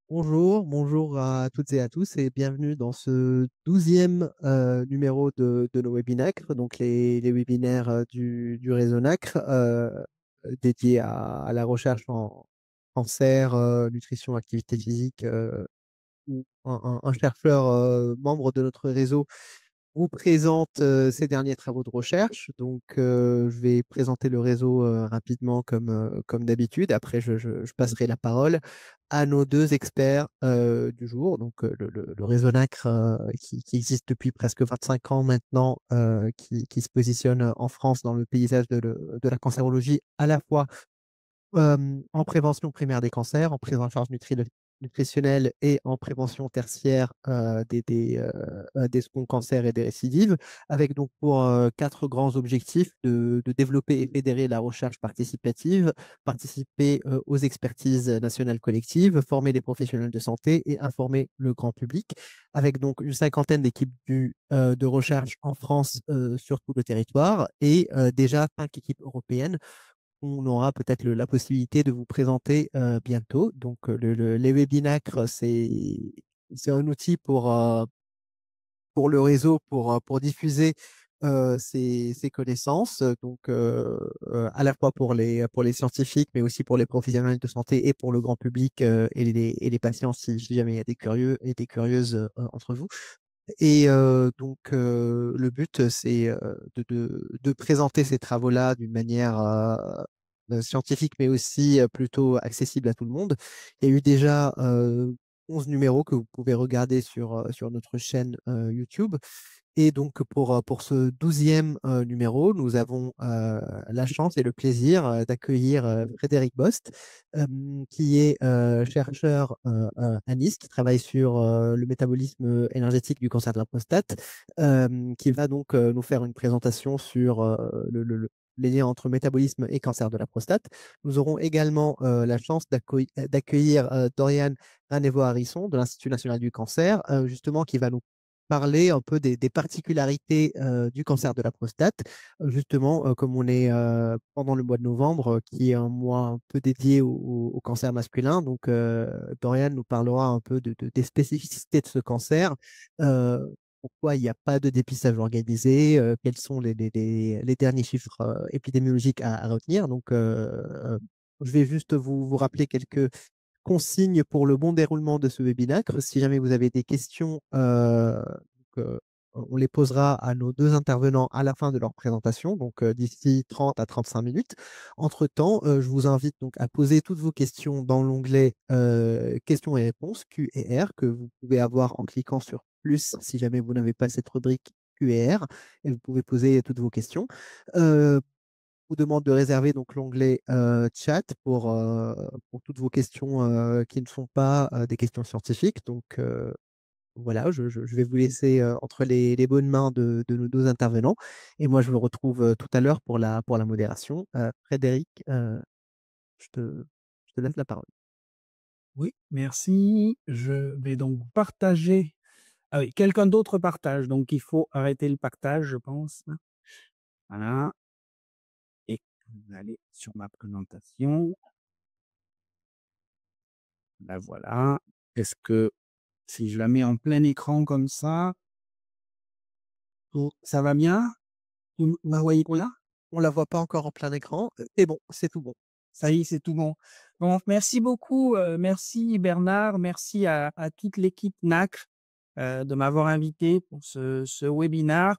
Bonjour à toutes et à tous et bienvenue dans ce 12e numéro de nos webinacres, donc les webinaires du réseau NACRE dédiés à la recherche en cancer, nutrition, activité physique. Où un chercheur membre de notre réseau vous présente ces derniers travaux de recherche. Donc, je vais présenter le réseau rapidement comme d'habitude. Après, je passerai la parole à nos deux experts du jour. Donc, le réseau NACRE qui existe depuis presque 25 ans maintenant, qui se positionne en France dans le paysage de la cancérologie à la fois en prévention primaire des cancers, en prise en charge nutritionnelle et en prévention tertiaire des seconds cancers et des récidives, avec donc pour quatre grands objectifs de développer et fédérer la recherche participative, participer aux expertises nationales collectives, former les professionnels de santé et informer le grand public, avec donc une cinquantaine d'équipes de recherche en France sur tout le territoire et déjà 5 équipes européennes on aura peut-être la possibilité de vous présenter bientôt. Donc, les webinacres, c'est un outil pour le réseau, pour diffuser ces connaissances, donc à la fois pour les scientifiques, mais aussi pour les professionnels de santé et pour le grand public et les patients, si jamais il y a des curieux et des curieuses entre vous. Et donc, le but, c'est de présenter ces travaux-là d'une manière scientifique, mais aussi plutôt accessible à tout le monde. Il y a eu déjà 11 numéros que vous pouvez regarder sur notre chaîne YouTube. Et donc, pour ce 12e numéro, nous avons la chance et le plaisir d'accueillir Frédéric Bost, qui est chercheur à Nice, qui travaille sur le métabolisme énergétique du cancer de la prostate, qui va donc nous faire une présentation sur les liens entre métabolisme et cancer de la prostate. Nous aurons également la chance d'accueillir Dorian Ranevo-Harrison de l'Institut national du cancer, justement, qui va nous parler un peu des particularités du cancer de la prostate. Justement, comme on est pendant le mois de novembre, qui est un mois un peu dédié au cancer masculin, donc Dorian nous parlera un peu des spécificités de ce cancer, euh, pourquoi il n'y a pas de dépistage organisé, quels sont les derniers chiffres épidémiologiques à retenir. Donc, je vais juste vous rappeler quelques consignes pour le bon déroulement de ce webinaire. Si jamais vous avez des questions, on les posera à nos deux intervenants à la fin de leur présentation, donc d'ici 30 à 35 minutes. Entre-temps, je vous invite donc à poser toutes vos questions dans l'onglet questions et réponses, Q et R, que vous pouvez avoir en cliquant sur plus si jamais vous n'avez pas cette rubrique Q et R, et vous pouvez poser toutes vos questions. Euh, vous demande de réserver donc l'onglet chat pour toutes vos questions qui ne sont pas des questions scientifiques. Donc voilà, je vais vous laisser entre les bonnes mains de nos deux intervenants. Et moi, je vous retrouve tout à l'heure pour la modération. Frédéric, je te, je te laisse la parole. Oui, merci. Je vais donc partager. Ah oui, quelqu'un d'autre partage, donc il faut arrêter le partage, je pense. Voilà. Et je vais aller sur ma présentation. La voilà. Est-ce que si je la mets en plein écran comme ça, ça va bien? Vous la voyez On bien? on la voit pas encore en plein écran. Et bon, c'est tout bon. Ça y est, c'est tout bon. Bon, merci beaucoup, merci Bernard, merci à toute l'équipe NACRE, de m'avoir invité pour ce webinaire.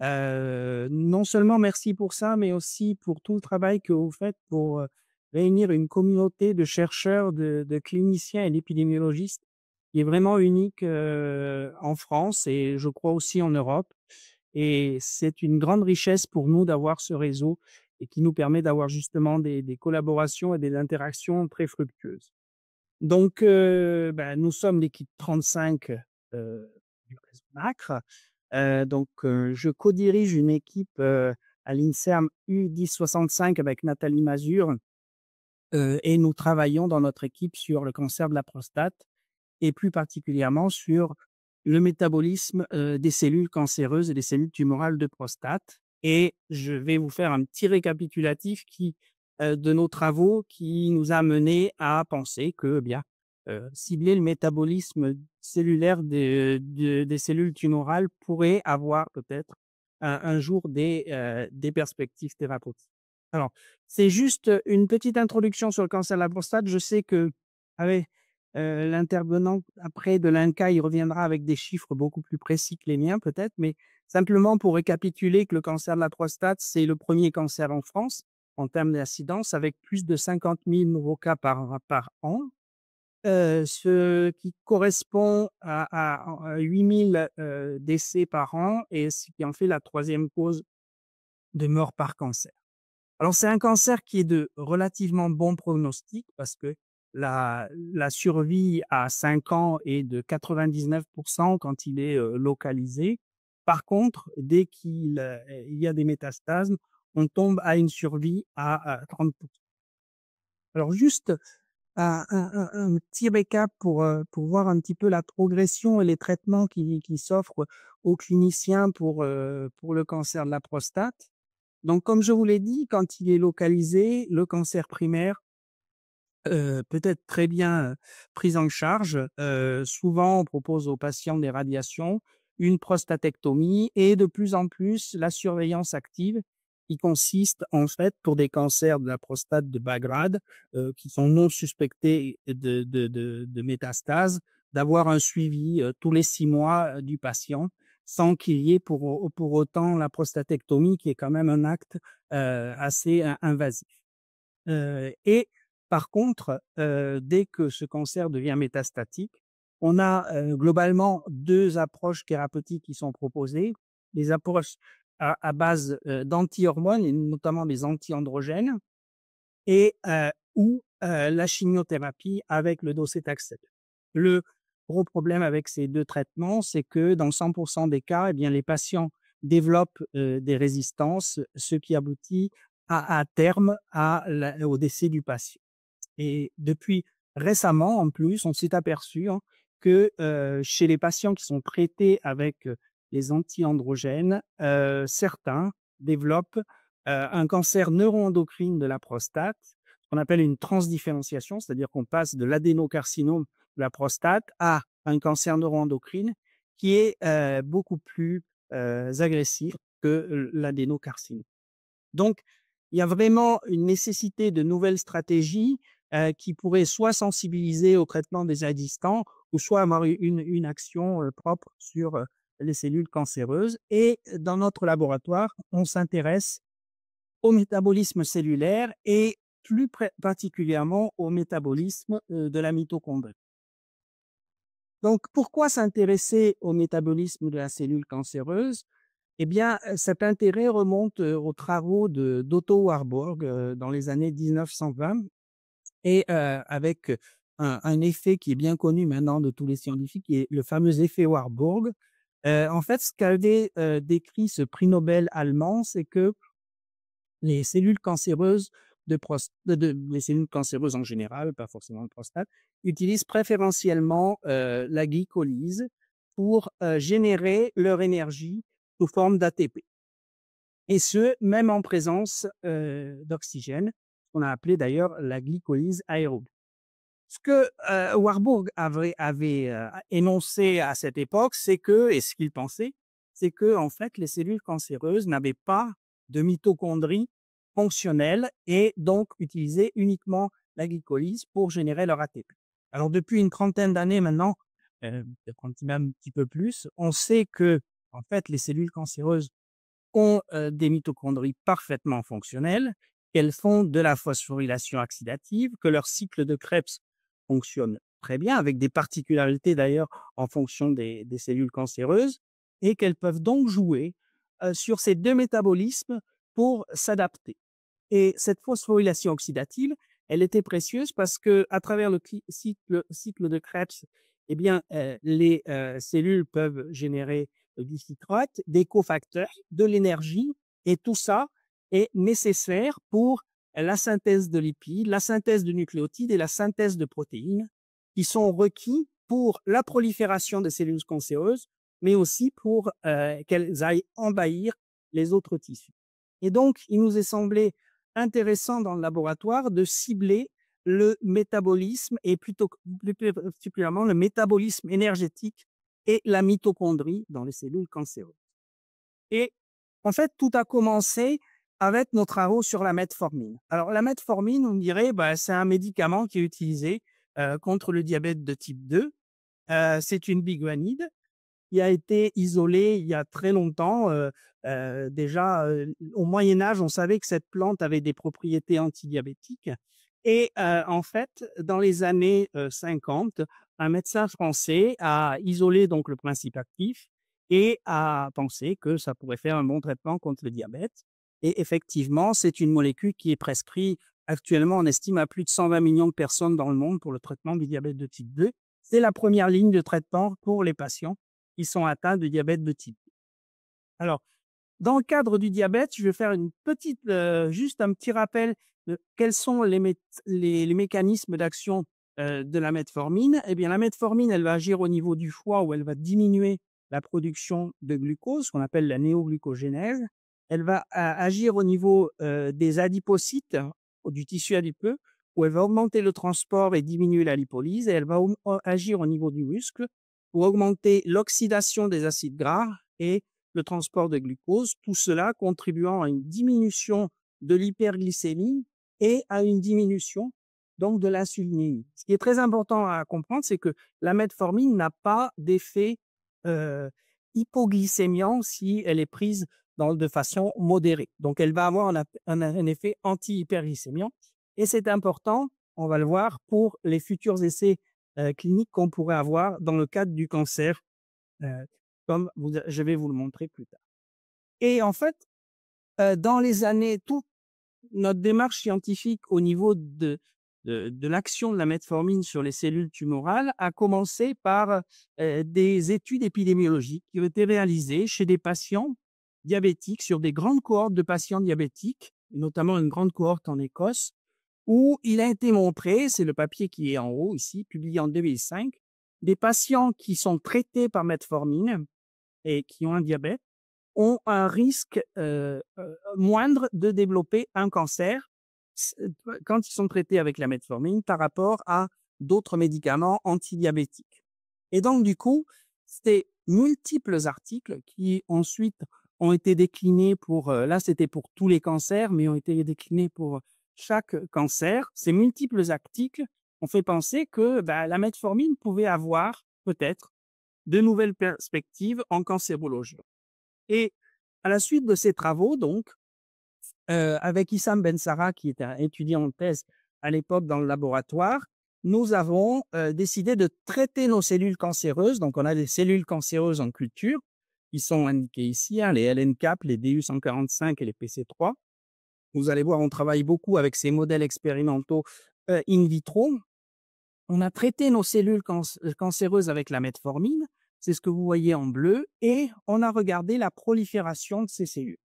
Non seulement merci pour ça, mais aussi pour tout le travail que vous faites pour, réunir une communauté de chercheurs, de cliniciens et d'épidémiologistes qui est vraiment unique, en France et je crois aussi en Europe et c'est une grande richesse pour nous d'avoir ce réseau et qui nous permet d'avoir justement des collaborations et des interactions très fructueuses. Donc, nous sommes l'équipe 35 du réseau NACRE. Je co-dirige une équipe à l'INSERM U1065 avec Nathalie Mazur et nous travaillons dans notre équipe sur le cancer de la prostate et plus particulièrement sur le métabolisme des cellules cancéreuses et des cellules tumorales de prostate. Et je vais vous faire un petit récapitulatif de nos travaux qui nous a menés à penser que, eh bien, cibler le métabolisme cellulaire des cellules tumorales pourrait avoir peut-être un jour des perspectives thérapeutiques. Alors, c'est juste une petite introduction sur le cancer de la prostate. Je sais que avec l'intervenant après de l'INCa, il reviendra avec des chiffres beaucoup plus précis que les miens peut-être, mais simplement pour récapituler que le cancer de la prostate, c'est le premier cancer en France en termes d'incidence, avec plus de 50 000 nouveaux cas par an, ce qui correspond à 8 000 décès par an et ce qui en fait la troisième cause de mort par cancer. Alors, c'est un cancer qui est de relativement bon pronostic parce que la survie à 5 ans est de 99% quand il est localisé. Par contre, dès il y a des métastases, on tombe à une survie à 30%. Alors, juste un petit récap pour voir un petit peu la progression et les traitements qui s'offrent aux cliniciens pour le cancer de la prostate. Donc, comme je vous l'ai dit, quand il est localisé, le cancer primaire peut être très bien pris en charge. Souvent, on propose aux patients des radiations, une prostatectomie et de plus en plus la surveillance active qui consiste en fait pour des cancers de la prostate de bas grade qui sont non suspectés de métastases, d'avoir un suivi tous les 6 mois du patient sans qu'il y ait pour autant la prostatectomie qui est quand même un acte assez invasif. Et par contre, dès que ce cancer devient métastatique, on a globalement 2 approches thérapeutiques qui sont proposées. Les approches à base d'anti-hormones et notamment des anti-androgènes et ou la chimiothérapie avec le docetaxel. Le gros problème avec ces 2 traitements, c'est que dans 100 des cas, eh bien, les patients développent des résistances, ce qui aboutit à terme au décès du patient. Et depuis récemment, en plus, on s'est aperçu que chez les patients qui sont traités avec les anti-androgènes, certains développent un cancer neuroendocrine de la prostate, ce qu'on appelle une transdifférenciation, c'est-à-dire qu'on passe de l'adénocarcinome de la prostate à un cancer neuroendocrine qui est beaucoup plus agressif que l'adénocarcinome. Donc, il y a vraiment une nécessité de nouvelles stratégies qui pourraient soit sensibiliser au traitement des existants ou soit avoir une action propre sur les cellules cancéreuses. Et dans notre laboratoire, on s'intéresse au métabolisme cellulaire et plus particulièrement au métabolisme de la mitochondrie. Donc, pourquoi s'intéresser au métabolisme de la cellule cancéreuse? Eh bien, cet intérêt remonte aux travaux d'Otto Warburg dans les années 1920 et avec un effet qui est bien connu maintenant de tous les scientifiques, qui est le fameux effet Warburg. En fait, ce qu'avait décrit ce prix Nobel allemand, c'est que les cellules cancéreuses les cellules cancéreuses en général, pas forcément de prostate, utilisent préférentiellement la glycolyse pour générer leur énergie sous forme d'ATP. Et ce, même en présence d'oxygène, qu'on a appelé d'ailleurs la glycolyse aérobie. Ce que Warburg avait énoncé à cette époque, c'est que, et ce qu'il pensait, c'est que en fait, les cellules cancéreuses n'avaient pas de mitochondries fonctionnelles et donc utilisaient uniquement la glycolyse pour générer leur ATP. Alors depuis une trentaine d'années maintenant, peut-être même un petit peu plus, on sait que en fait, les cellules cancéreuses ont des mitochondries parfaitement fonctionnelles, qu'elles font de la phosphorylation oxydative, que leur cycle de Krebs fonctionne très bien, avec des particularités d'ailleurs en fonction des cellules cancéreuses, et qu'elles peuvent donc jouer sur ces 2 métabolismes pour s'adapter. Et cette phosphorylation oxydative, elle était précieuse parce que à travers le cycle de Krebs, eh bien, les cellules peuvent générer du citrate, des cofacteurs, de l'énergie, et tout ça est nécessaire pour la synthèse de lipides, la synthèse de nucléotides et la synthèse de protéines qui sont requis pour la prolifération des cellules cancéreuses, mais aussi pour qu'elles aillent envahir les autres tissus. Et donc, il nous est semblé intéressant dans le laboratoire de cibler le métabolisme et plutôt plus particulièrement le métabolisme énergétique et la mitochondrie dans les cellules cancéreuses. Et en fait, tout a commencé avec nos travaux sur la metformine. Alors la metformine, on dirait, bah, c'est un médicament qui est utilisé contre le diabète de type 2. C'est une biguanide qui a été isolée il y a très longtemps. Déjà, au Moyen Âge, on savait que cette plante avait des propriétés antidiabétiques. Et en fait, dans les années 50, un médecin français a isolé donc le principe actif et a pensé que ça pourrait faire un bon traitement contre le diabète. Et effectivement, c'est une molécule qui est prescrite actuellement, on estime à plus de 120 millions de personnes dans le monde pour le traitement du diabète de type 2. C'est la première ligne de traitement pour les patients qui sont atteints de diabète de type 2. Alors, dans le cadre du diabète, je vais faire juste un petit rappel de quels sont les mécanismes d'action de la metformine. Eh bien, la metformine, elle va agir au niveau du foie où elle va diminuer la production de glucose, qu'on appelle la néoglucogénèse. Elle va agir au niveau des adipocytes, du tissu adipeux, où elle va augmenter le transport et diminuer la lipolyse. Et elle va agir au niveau du muscle pour augmenter l'oxydation des acides gras et le transport de glucose, tout cela contribuant à une diminution de l'hyperglycémie et à une diminution donc de l'insulinémie. Ce qui est très important à comprendre, c'est que la metformine n'a pas d'effet hypoglycémiant si elle est prise de façon modérée. Donc, elle va avoir un effet anti-hyperglycémiant et c'est important, on va le voir, pour les futurs essais cliniques qu'on pourrait avoir dans le cadre du cancer comme je vais vous le montrer plus tard. Et en fait, dans les années, toute notre démarche scientifique au niveau de l'action de la metformine sur les cellules tumorales a commencé par des études épidémiologiques qui ont été réalisées chez des patients diabétiques, sur des grandes cohortes de patients diabétiques, notamment une grande cohorte en Écosse, où il a été montré, c'est le papier qui est en haut ici, publié en 2005, des patients qui sont traités par metformine et qui ont un diabète ont un risque moindre de développer un cancer quand ils sont traités avec la metformine par rapport à d'autres médicaments antidiabétiques. Et donc, du coup, c'était multiples articles qui ensuite ont été déclinés pour, là c'était pour tous les cancers, mais ont été déclinés pour chaque cancer. Ces multiples articles ont fait penser que la metformine pouvait avoir peut-être de nouvelles perspectives en cancérologie. Et à la suite de ces travaux, donc, avec Issam Ben Sarah, qui était un étudiant en thèse à l'époque dans le laboratoire, nous avons décidé de traiter nos cellules cancéreuses. Donc, on a des cellules cancéreuses en culture qui sont indiquées ici, hein, les LNCAP, les DU145 et les PC3. Vous allez voir, on travaille beaucoup avec ces modèles expérimentaux in vitro. On a traité nos cellules cancéreuses avec la metformine, c'est ce que vous voyez en bleu, et on a regardé la prolifération de ces cellules.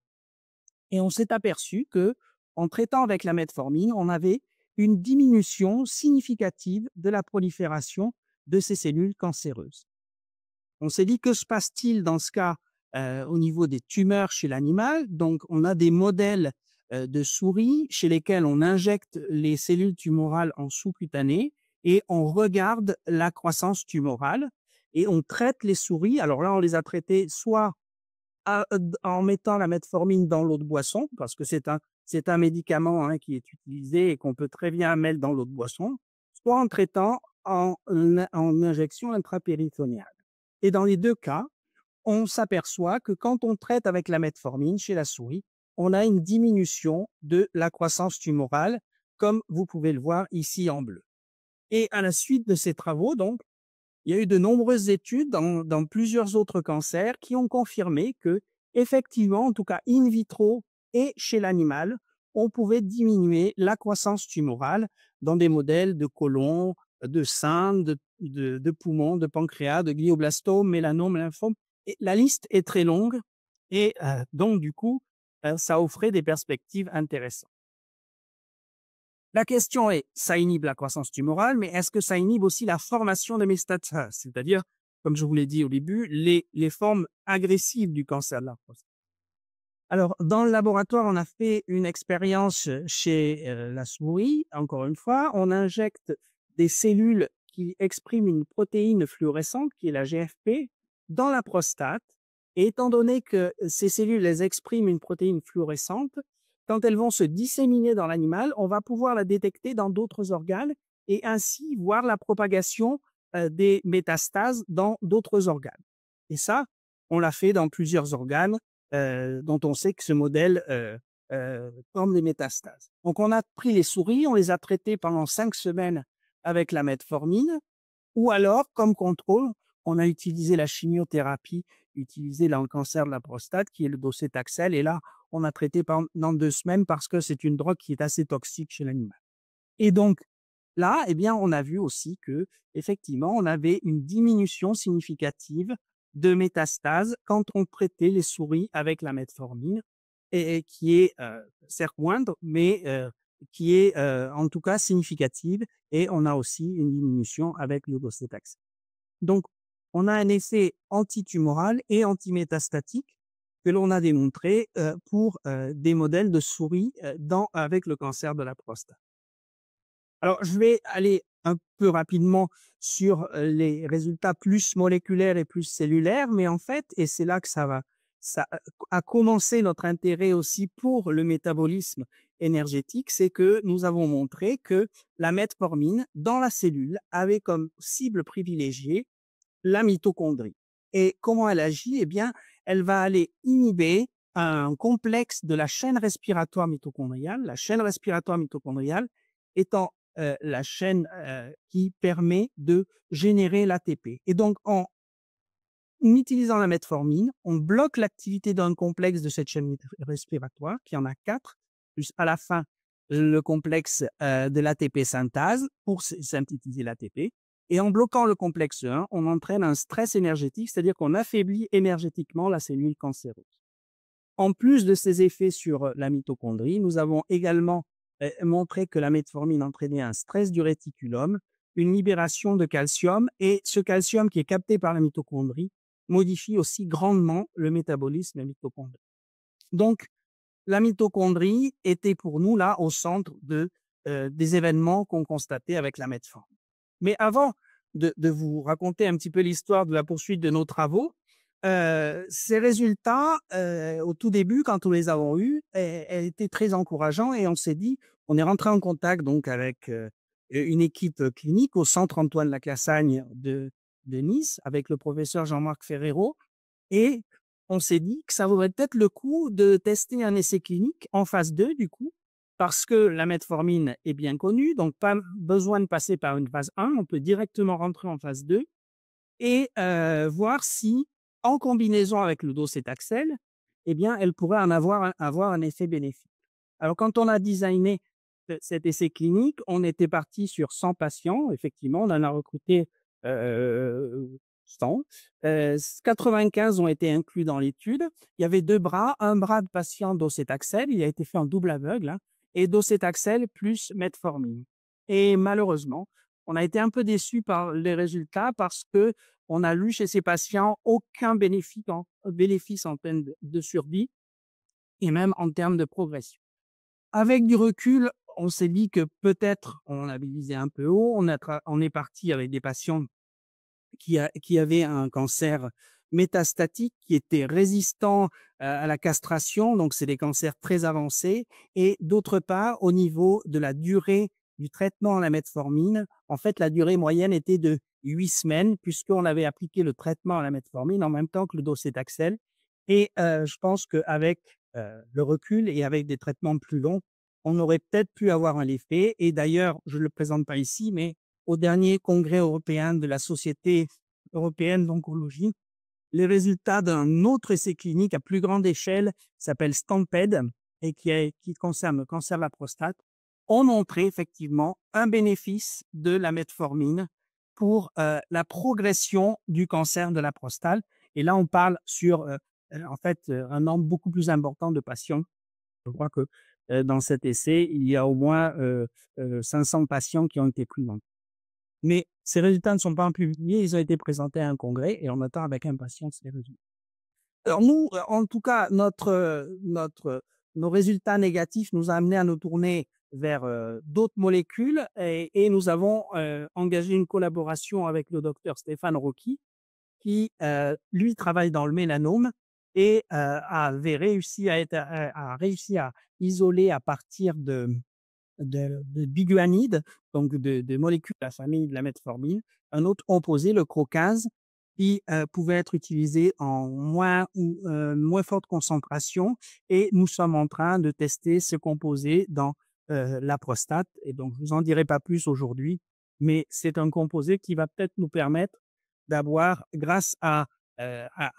Et on s'est aperçu que, en traitant avec la metformine, on avait une diminution significative de la prolifération de ces cellules cancéreuses. On s'est dit, que se passe-t-il dans ce cas au niveau des tumeurs chez l'animal? Donc, on a des modèles de souris chez lesquels on injecte les cellules tumorales en sous-cutané et on regarde la croissance tumorale et on traite les souris. Alors là, on les a traitées soit en mettant la metformine dans l'eau de boisson, parce que c'est un médicament qui est utilisé et qu'on peut très bien mettre dans l'eau de boisson, soit en traitant en injection intrapéritonéale. Et dans les deux cas, on s'aperçoit que quand on traite avec la metformine chez la souris, on a une diminution de la croissance tumorale, comme vous pouvez le voir ici en bleu. Et à la suite de ces travaux, donc, il y a eu de nombreuses études dans plusieurs autres cancers qui ont confirmé que, effectivement, en tout cas in vitro et chez l'animal, on pouvait diminuer la croissance tumorale dans des modèles de côlon, de sein, de poumon, de pancréas, de glioblastome, mélanome, lymphome. Et la liste est très longue et donc, du coup, ça offrait des perspectives intéressantes. La question est, ça inhibe la croissance tumorale, mais est-ce que ça inhibe aussi la formation des métastases, c'est-à-dire, comme je vous l'ai dit au début, les formes agressives du cancer de la prostate? Alors, dans le laboratoire, on a fait une expérience chez la souris. Encore une fois, on injecte des cellules qui expriment une protéine fluorescente, qui est la GFP, dans la prostate. Et étant donné que ces cellules, elles expriment une protéine fluorescente, quand elles vont se disséminer dans l'animal, on va pouvoir la détecter dans d'autres organes et ainsi voir la propagation des métastases dans d'autres organes. Et ça, on l'a fait dans plusieurs organes dont on sait que ce modèle forme des métastases. Donc, on a pris les souris, on les a traitées pendant 5 semaines avec la metformine, ou alors, comme contrôle, on a utilisé la chimiothérapie utilisée dans le cancer de la prostate, qui est le docétaxel. Et là, on a traité pendant 2 semaines parce que c'est une drogue qui est assez toxique chez l'animal. Et donc, là, eh bien, on a vu aussi que, effectivement, on avait une diminution significative de métastases quand on traitait les souris avec la metformine et qui est, certes moindre, mais qui est, en tout cas significative et on a aussi une diminution avec le docétaxel. Donc, on a un effet antitumoral et antimétastatique que l'on a démontré, pour, des modèles de souris, avec le cancer de la prostate. Alors, je vais aller un peu rapidement sur les résultats plus moléculaires et plus cellulaires, mais en fait, et c'est là que ça a commencé notre intérêt aussi pour le métabolisme énergétique, c'est que nous avons montré que la metformine dans la cellule avait comme cible privilégiée la mitochondrie. Et comment elle agit? Eh bien, elle va aller inhiber un complexe de la chaîne respiratoire mitochondriale. La chaîne respiratoire mitochondriale étant la chaîne qui permet de générer l'ATP. Et donc, en utilisant la metformine, on bloque l'activité d'un complexe de cette chaîne respiratoire, qui en a 4, plus à la fin le complexe de l'ATP synthase pour synthétiser l'ATP. Et en bloquant le complexe 1, on entraîne un stress énergétique, c'est-à-dire qu'on affaiblit énergétiquement la cellule cancéreuse. En plus de ces effets sur la mitochondrie, nous avons également montré que la metformine entraînait un stress du réticulum, une libération de calcium, et ce calcium qui est capté par la mitochondrie modifie aussi grandement le métabolisme mitochondrial. Donc, la mitochondrie était pour nous là au centre des événements qu'on constatait avec la metformine. Mais avant de vous raconter un petit peu l'histoire de la poursuite de nos travaux, ces résultats, au tout début, quand nous les avons eus, étaient très encourageants et on s'est dit, on est rentré en contact donc avec une équipe clinique au centre Antoine Laclassagne de Nice, avec le professeur Jean-Marc Ferrero, et on s'est dit que ça vaudrait peut-être le coup de tester un essai clinique en phase 2 du coup, parce que la metformine est bien connue, donc pas besoin de passer par une phase 1, on peut directement rentrer en phase 2 et voir si, en combinaison avec le docétaxel, eh bien, elle pourrait avoir un effet bénéfique. Alors, quand on a designé cet essai clinique, on était parti sur 100 patients. Effectivement, on en a recruté 100. 95 ont été inclus dans l'étude. Il y avait 2 bras, un bras de patient docétaxel, il a été fait en double aveugle, hein, et docétaxel plus metformine. Et malheureusement, on a été un peu déçus par les résultats parce que on a lu chez ces patients aucun bénéfice en termes de survie et même en termes de progression. Avec du recul, on s'est dit que peut-être on avait visé un peu haut. On est parti avec des patients qui avaient un cancer métastatique, qui était résistant à la castration, donc c'est des cancers très avancés. Et d'autre part, au niveau de la durée du traitement à la metformine, en fait, la durée moyenne était de 8 semaines, puisqu'on avait appliqué le traitement à la metformine en même temps que le docétaxel. Et je pense qu'avec le recul et avec des traitements plus longs, on aurait peut-être pu avoir un effet. Et d'ailleurs, je ne le présente pas ici, mais au dernier congrès européen de la Société européenne d'oncologie, les résultats d'un autre essai clinique à plus grande échelle, qui s'appelle STAMPED et qui concerne le cancer de la prostate, ont montré effectivement un bénéfice de la metformine pour la progression du cancer de la prostate. Et là, on parle sur en fait un nombre beaucoup plus important de patients. Je crois que dans cet essai, il y a au moins 500 patients qui ont été pris en. Mais ces résultats ne sont pas publiés, ils ont été présentés à un congrès et on attend avec impatience les résultats. Alors nous, en tout cas, nos résultats négatifs nous ont amenés à nous tourner vers d'autres molécules et nous avons engagé une collaboration avec le docteur Stéphane Rocchi qui, lui, travaille dans le mélanome et avait réussi a réussi à isoler à partir de biguanide, donc de molécules de la famille de la metformine, un autre composé, le crocase, qui pouvait être utilisé en moins forte concentration. Et nous sommes en train de tester ce composé dans la prostate. Et donc, je vous en dirai pas plus aujourd'hui, mais c'est un composé qui va peut-être nous permettre d'avoir, grâce à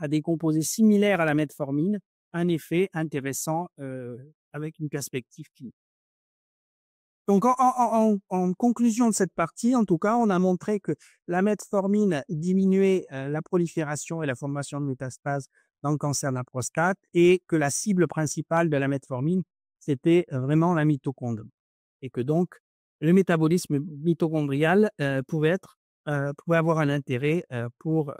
des composés similaires à la metformine, un effet intéressant avec une perspective clinique. Donc, en conclusion de cette partie, en tout cas, on a montré que la metformine diminuait la prolifération et la formation de métastases dans le cancer de la prostate et que la cible principale de la metformine, c'était vraiment la mitochondrie. Et que donc, le métabolisme mitochondrial pouvait avoir un intérêt pour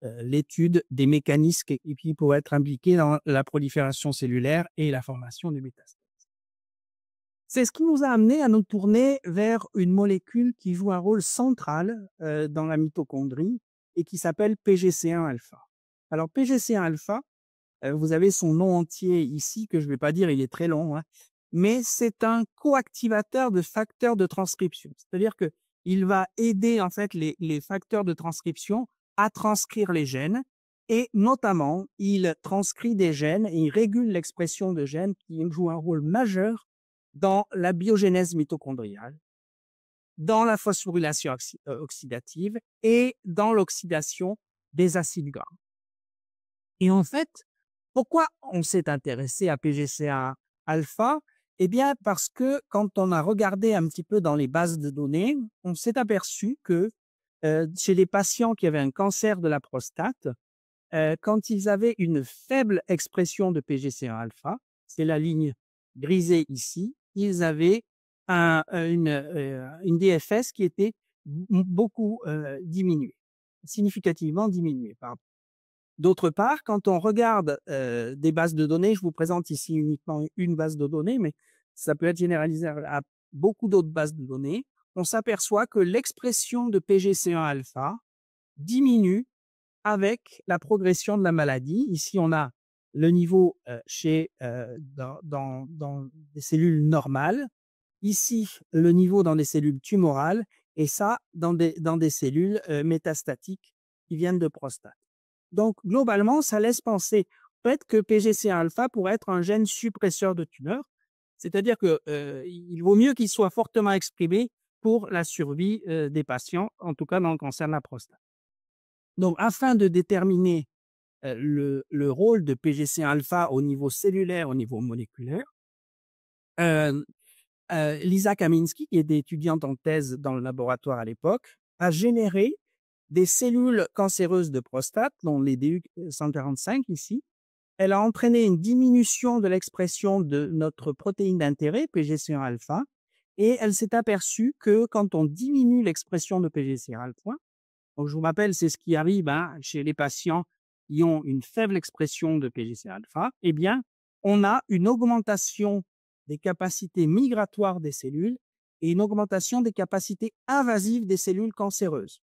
l'étude des mécanismes qui pourraient être impliqués dans la prolifération cellulaire et la formation des métastases. C'est ce qui nous a amené à nous tourner vers une molécule qui joue un rôle central dans la mitochondrie et qui s'appelle PGC1-alpha. Alors PGC1-alpha, vous avez son nom entier ici, que je ne vais pas dire, il est très long, hein, mais c'est un coactivateur de facteurs de transcription. C'est-à-dire qu'il va aider en fait les facteurs de transcription à transcrire les gènes et notamment, il transcrit des gènes et il régule l'expression de gènes qui jouent un rôle majeur dans la biogénèse mitochondriale, dans la phosphorylation oxydative et dans l'oxydation des acides gras. Et en fait, pourquoi on s'est intéressé à PGCA-alpha? Eh bien, parce que quand on a regardé un petit peu dans les bases de données, on s'est aperçu que chez les patients qui avaient un cancer de la prostate, quand ils avaient une faible expression de PGCA-alpha, c'est la ligne grisée ici, ils avaient une DFS qui était beaucoup diminuée, significativement diminuée, pardon. D'autre part, quand on regarde des bases de données, je vous présente ici uniquement une base de données, mais ça peut être généralisé à beaucoup d'autres bases de données, on s'aperçoit que l'expression de PGC1-alpha diminue avec la progression de la maladie. Ici, on a le niveau dans des cellules normales, ici, le niveau dans des cellules tumorales, et ça, dans des cellules métastatiques qui viennent de prostate. Donc, globalement, ça laisse penser peut-être que PGC1-alpha pourrait être un gène suppresseur de tumeur, c'est-à-dire qu'il vaut mieux qu'il soit fortement exprimé pour la survie des patients, en tout cas dans le cancer de la prostate. Donc, afin de déterminer le rôle de PGC1-alpha au niveau cellulaire, au niveau moléculaire, Lisa Kaminski, qui était étudiante en thèse dans le laboratoire à l'époque, a généré des cellules cancéreuses de prostate, dont les DU145 ici. Elle a entraîné une diminution de l'expression de notre protéine d'intérêt, PGC1-alpha, et elle s'est aperçue que quand on diminue l'expression de PGC1-alpha, donc je vous rappelle, c'est ce qui arrive chez les patients qui ont une faible expression de PGC1-alpha, eh bien, on a une augmentation des capacités migratoires des cellules et une augmentation des capacités invasives des cellules cancéreuses.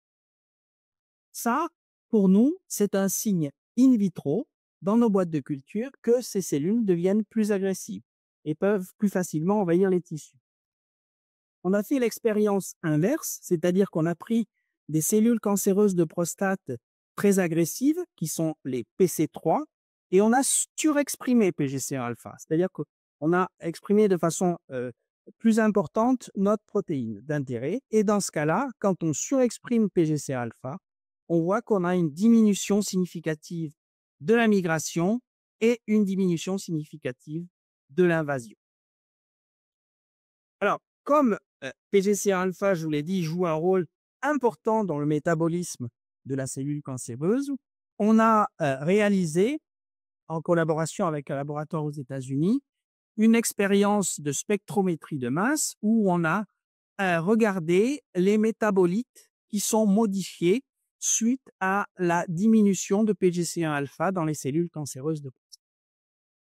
Ça, pour nous, c'est un signe in vitro dans nos boîtes de culture que ces cellules deviennent plus agressives et peuvent plus facilement envahir les tissus. On a fait l'expérience inverse, c'est-à-dire qu'on a pris des cellules cancéreuses de prostate très agressives, qui sont les PC3, et on a surexprimé PGC1-alpha, c'est-à-dire qu'on a exprimé de façon plus importante notre protéine d'intérêt, et dans ce cas-là, quand on surexprime PGC1-alpha, on voit qu'on a une diminution significative de la migration et une diminution significative de l'invasion. Alors, comme PGC1-alpha, je vous l'ai dit, joue un rôle important dans le métabolisme de la cellule cancéreuse, on a réalisé, en collaboration avec un laboratoire aux États-Unis, une expérience de spectrométrie de masse où on a regardé les métabolites qui sont modifiés suite à la diminution de PGC1-alpha dans les cellules cancéreuses de prostate.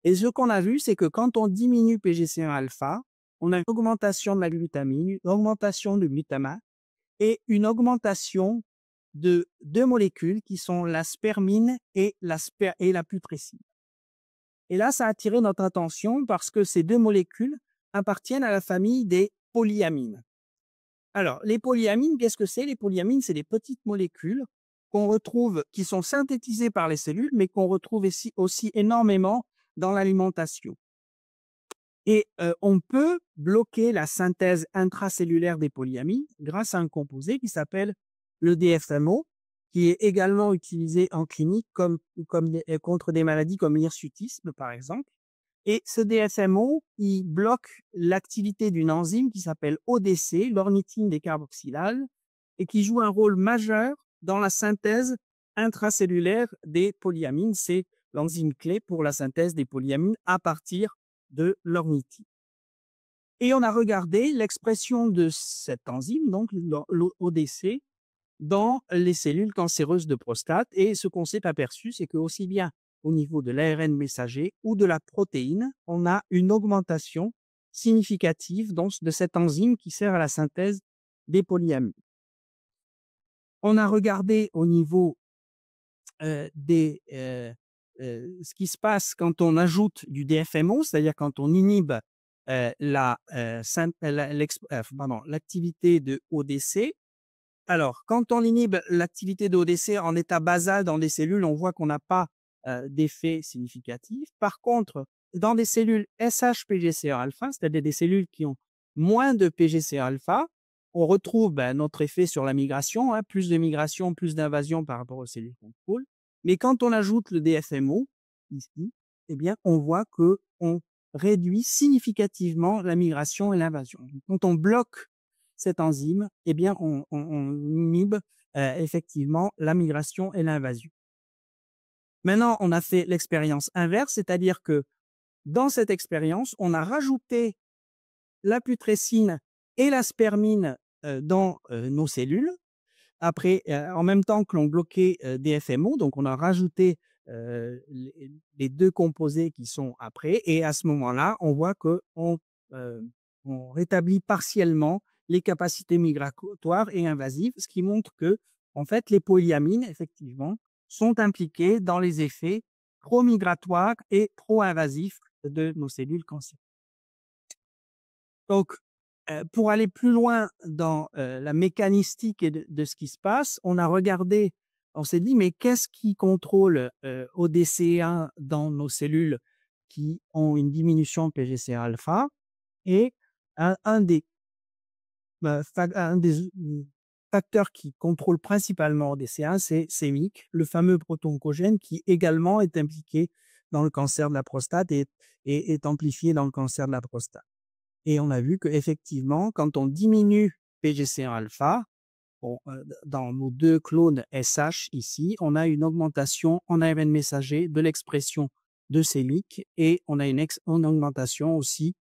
Et ce qu'on a vu, c'est que quand on diminue PGC1-alpha, on a une augmentation de la glutamine, une augmentation du glutamate et une augmentation de deux molécules qui sont la spermine et la putrescine. Et là, ça a attiré notre attention parce que ces deux molécules appartiennent à la famille des polyamines. Alors, les polyamines, qu'est-ce que c'est? Les polyamines, c'est des petites molécules qu'on retrouve, qui sont synthétisées par les cellules, mais qu'on retrouve aussi énormément dans l'alimentation. Et on peut bloquer la synthèse intracellulaire des polyamines grâce à un composé qui s'appelle le DFMO, qui est également utilisé en clinique contre des maladies comme l'hirsutisme, par exemple. Et ce DFMO, il bloque l'activité d'une enzyme qui s'appelle ODC, l'ornithine décarboxylase, et qui joue un rôle majeur dans la synthèse intracellulaire des polyamines. C'est l'enzyme clé pour la synthèse des polyamines à partir de l'ornithine. Et on a regardé l'expression de cette enzyme, donc l'ODC, dans les cellules cancéreuses de prostate. Et ce qu'on s'est aperçu, c'est que aussi bien au niveau de l'ARN messager ou de la protéine, on a une augmentation significative de cette enzyme qui sert à la synthèse des polyamines. On a regardé au niveau ce qui se passe quand on ajoute du DFMO, c'est-à-dire quand on inhibe l'activité de ODC. Alors, quand on inhibe l'activité de ODC en état basal dans des cellules, on voit qu'on n'a pas d'effet significatif. Par contre, dans des cellules SHPGCA-alpha, c'est-à-dire des cellules qui ont moins de PGCA-alpha, on retrouve notre effet sur la migration, plus de migration, plus d'invasion par rapport aux cellules contrôle. Mais quand on ajoute le DFMO, ici, eh bien, on voit qu'on réduit significativement la migration et l'invasion. Quand on bloque cette enzyme, eh bien, on inhibe effectivement la migration et l'invasion. Maintenant, on a fait l'expérience inverse, c'est-à-dire que dans cette expérience, on a rajouté la putrescine et la spermine dans nos cellules, après, en même temps que l'on bloquait DFMO, donc on a rajouté les deux composés qui sont après, et à ce moment-là, on voit qu'on rétablit partiellement les capacités migratoires et invasives, ce qui montre que, en fait, les polyamines, effectivement, sont impliquées dans les effets pro-migratoires et pro-invasifs de nos cellules cancéreuses. Donc, pour aller plus loin dans la mécanistique de ce qui se passe, on s'est dit, mais qu'est-ce qui contrôle ODC1 dans nos cellules qui ont une diminution de PGCA-alpha? Et un des facteurs qui contrôle principalement ODC1, c'est CEMIC, le fameux proto-oncogène qui également est impliqué dans le cancer de la prostate et est amplifié dans le cancer de la prostate. Et on a vu qu'effectivement, quand on diminue PGC1-alpha, dans nos deux clones SH ici, on a une augmentation en ARN messager de l'expression de CEMIC et on a une augmentation aussi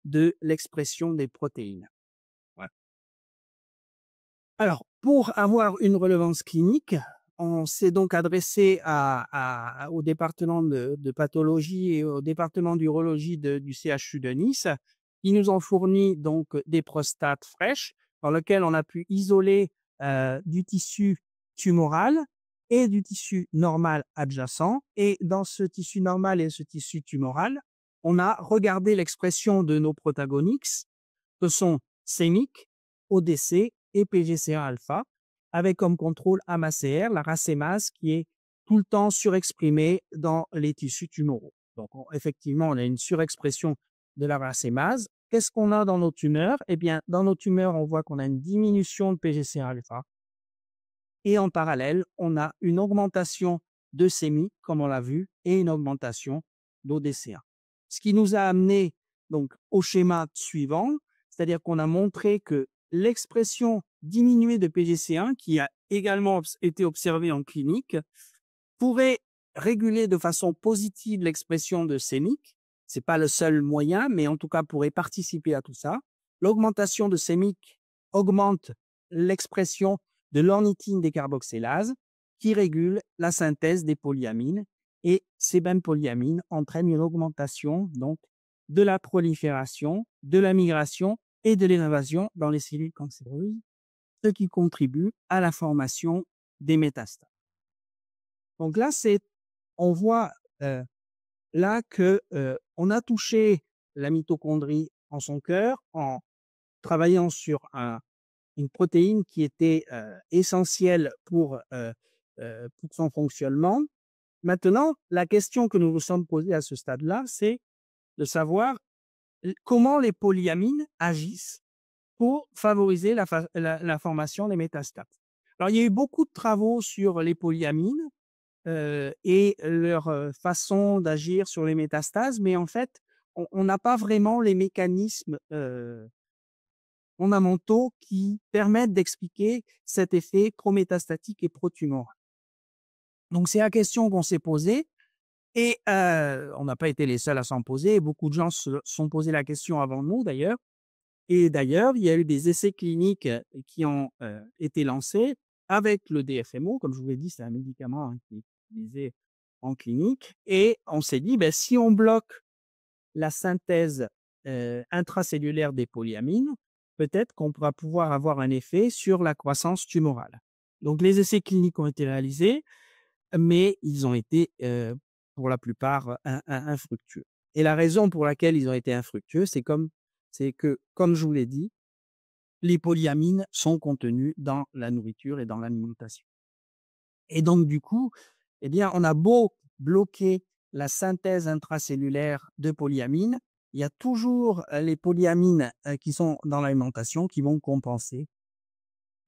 de l'expression des protéines. Voilà. Alors, pour avoir une relevance clinique, on s'est donc adressé au département de pathologie et au département d'urologie du CHU de Nice, qui nous ont fourni donc des prostates fraîches dans lesquelles on a pu isoler du tissu tumoral et du tissu normal adjacent. Et dans ce tissu normal et ce tissu tumoral, on a regardé l'expression de nos protagonistes, que sont CEMIC, ODC et PGCA-alpha, avec comme contrôle AMACR, la racémase, qui est tout le temps surexprimée dans les tissus tumoraux. Donc, effectivement, on a une surexpression de la racémase. Qu'est-ce qu'on a dans nos tumeurs? Eh bien, dans nos tumeurs, on voit qu'on a une diminution de PGCA-alpha. Et en parallèle, on a une augmentation de CEMIC, comme on l'a vu, et une augmentation d'ODC1. Ce qui nous a amené donc au schéma suivant, c'est-à-dire qu'on a montré que l'expression diminuée de PGC1, qui a également été observée en clinique, pourrait réguler de façon positive l'expression de CEMIC. Ce n'est pas le seul moyen, mais en tout cas pourrait participer à tout ça. L'augmentation de CEMIC augmente l'expression de l'ornithine décarboxylase qui régulent la synthèse des polyamines. Et ces mêmes polyamines entraînent une augmentation donc, de la prolifération, de la migration et de l'invasion dans les cellules cancéreuses, ce qui contribue à la formation des métastases. Donc là, on voit là que on a touché la mitochondrie en son cœur en travaillant sur une protéine qui était essentielle pour son fonctionnement. Maintenant, la question que nous nous sommes posée à ce stade-là, c'est de savoir comment les polyamines agissent pour favoriser la formation des métastases. Alors, il y a eu beaucoup de travaux sur les polyamines et leur façon d'agir sur les métastases, mais en fait, on n'a pas vraiment les mécanismes fondamentaux qui permettent d'expliquer cet effet prométastatique et protumoral. Donc, c'est la question qu'on s'est posée et on n'a pas été les seuls à s'en poser. Beaucoup de gens se sont posés la question avant nous, d'ailleurs. Et d'ailleurs, il y a eu des essais cliniques qui ont été lancés avec le DFMO. Comme je vous l'ai dit, c'est un médicament qui est utilisé en clinique. Et on s'est dit, ben, si on bloque la synthèse intracellulaire des polyamines, peut-être qu'on pourra pouvoir avoir un effet sur la croissance tumorale. Donc, les essais cliniques ont été réalisés, mais ils ont été, pour la plupart, infructueux. Et la raison pour laquelle ils ont été infructueux, c'est que, comme je vous l'ai dit, les polyamines sont contenus dans la nourriture et dans l'alimentation. Et donc, du coup, eh bien, on a beau bloquer la synthèse intracellulaire de polyamines, il y a toujours les polyamines qui sont dans l'alimentation qui vont compenser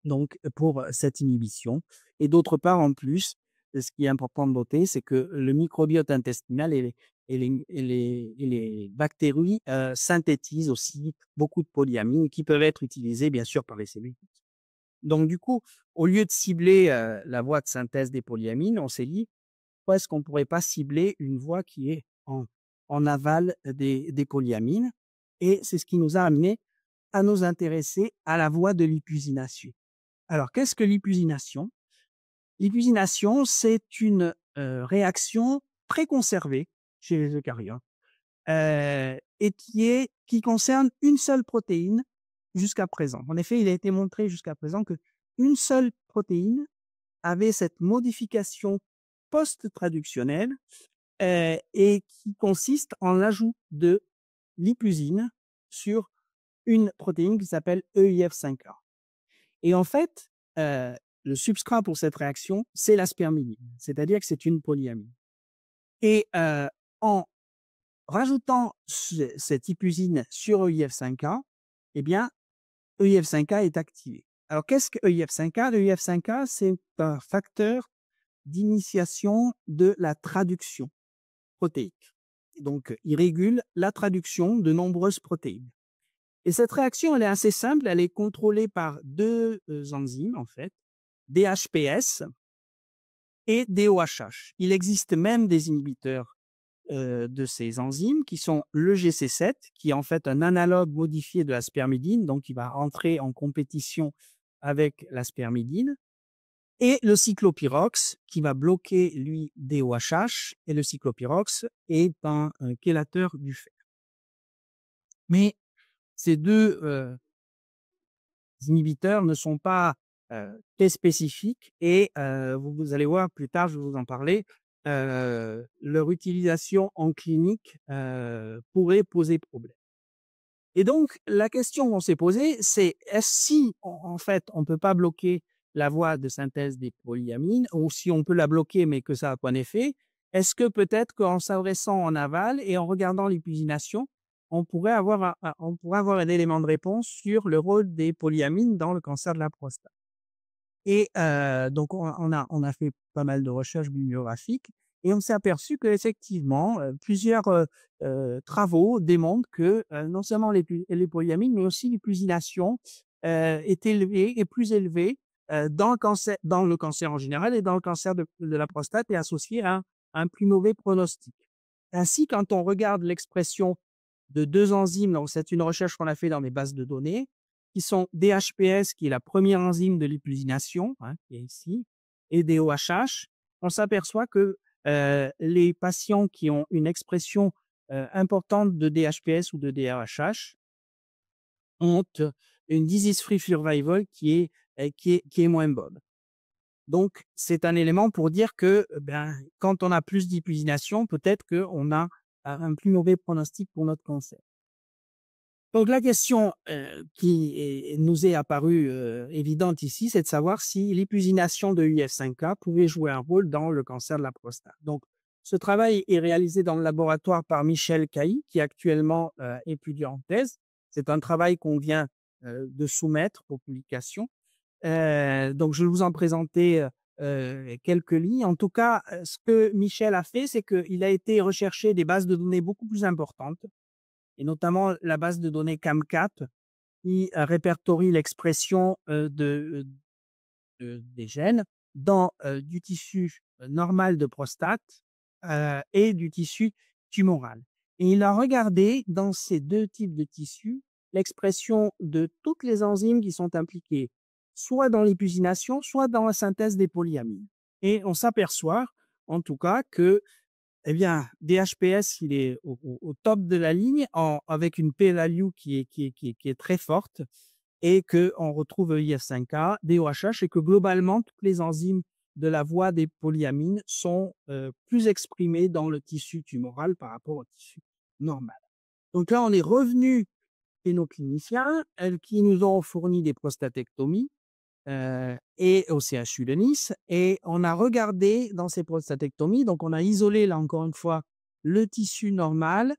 donc, pour cette inhibition. Et d'autre part, en plus, ce qui est important de noter, c'est que le microbiote intestinal et les bactéries synthétisent aussi beaucoup de polyamines qui peuvent être utilisées, bien sûr, par les cellules. Donc, du coup, au lieu de cibler la voie de synthèse des polyamines, on s'est dit, pourquoi est-ce qu'on ne pourrait pas cibler une voie qui est en aval des polyamines? Et c'est ce qui nous a amené à nous intéresser à la voie de l'hypusination. Alors, qu'est-ce que l'hypusination? L'hypusination, c'est une réaction préconservée chez les eucaryotes et qui concerne une seule protéine jusqu'à présent. En effet, il a été montré jusqu'à présent qu'une seule protéine avait cette modification post-traductionnelle et qui consiste en l'ajout de l'hypusine sur une protéine qui s'appelle EIF5A. Et en fait, le substrat pour cette réaction, c'est la spermidine, c'est-à-dire que c'est une polyamine. Et en rajoutant cette hypusine sur EIF5A, eh bien, EIF5A est activé. Alors, qu'est-ce que EIF5A? L'EIF5A, c'est un facteur d'initiation de la traduction protéique. Donc, il régule la traduction de nombreuses protéines. Et cette réaction, elle est assez simple, elle est contrôlée par deux enzymes, en fait, DHPS et DOHH. Il existe même des inhibiteurs de ces enzymes qui sont le GC7, qui est en fait un analogue modifié de la spermidine, donc il va entrer en compétition avec la spermidine, et le cyclopyrox qui va bloquer, lui, DOHH, et le cyclopyrox est un chélateur du fer. Mais ces deux inhibiteurs ne sont pas très spécifiques et vous allez voir plus tard, je vais vous en parler, leur utilisation en clinique pourrait poser problème. Et donc, la question qu'on s'est posée, c'est si, en fait, on ne peut pas bloquer la voie de synthèse des polyamines, ou si on peut la bloquer mais que ça n'a pas d'effet, est-ce que peut-être qu'en s'adressant en aval et en regardant l'hypusination, on pourrait avoir un élément de réponse sur le rôle des polyamines dans le cancer de la prostate. Et donc, on a fait pas mal de recherches bibliographiques et on s'est aperçu qu'effectivement, plusieurs travaux démontrent que non seulement les polyamines, mais aussi l'hypusination est élevée et plus élevée dans le cancer en général et dans le cancer de la prostate et associée à un plus mauvais pronostic. Ainsi, quand on regarde l'expression de deux enzymes, donc c'est une recherche qu'on a fait dans mes bases de données, qui sont DHPS, qui est la première enzyme de l'hypusination, qui est ici, et DOHH, on s'aperçoit que les patients qui ont une expression importante de DHPS ou de DRHH ont une disease-free survival qui est moins bonne. Donc, c'est un élément pour dire que quand on a plus d'hypusination, peut-être qu'on a un plus mauvais pronostic pour notre cancer. Donc, la question nous est apparue évidente ici, c'est de savoir si l'hypusination de UF5A pouvait jouer un rôle dans le cancer de la prostate. Donc, ce travail est réalisé dans le laboratoire par Michel Cailly, qui actuellement étudie en thèse. C'est un travail qu'on vient de soumettre aux publications. Donc, je vais vous en présenter quelques lignes. En tout cas, ce que Michel a fait, c'est qu'il a été rechercher des bases de données beaucoup plus importantes, et notamment la base de données CAMCAT, qui répertorie l'expression des gènes dans du tissu normal de prostate et du tissu tumoral. Et il a regardé dans ces deux types de tissus l'expression de toutes les enzymes qui sont impliquées, soit dans l'hypusination, soit dans la synthèse des polyamines. Et on s'aperçoit, en tout cas, que DHPS, il est au top de la ligne avec une p-value qui est très forte, et qu'on retrouve IF5A, DOHH, et que globalement, toutes les enzymes de la voie des polyamines sont plus exprimées dans le tissu tumoral par rapport au tissu normal. Donc là, on est revenu chez nos cliniciens qui nous ont fourni des prostatectomies et au CHU de Nice, et on a regardé dans ces prostatectomies, donc on a isolé là encore une fois le tissu normal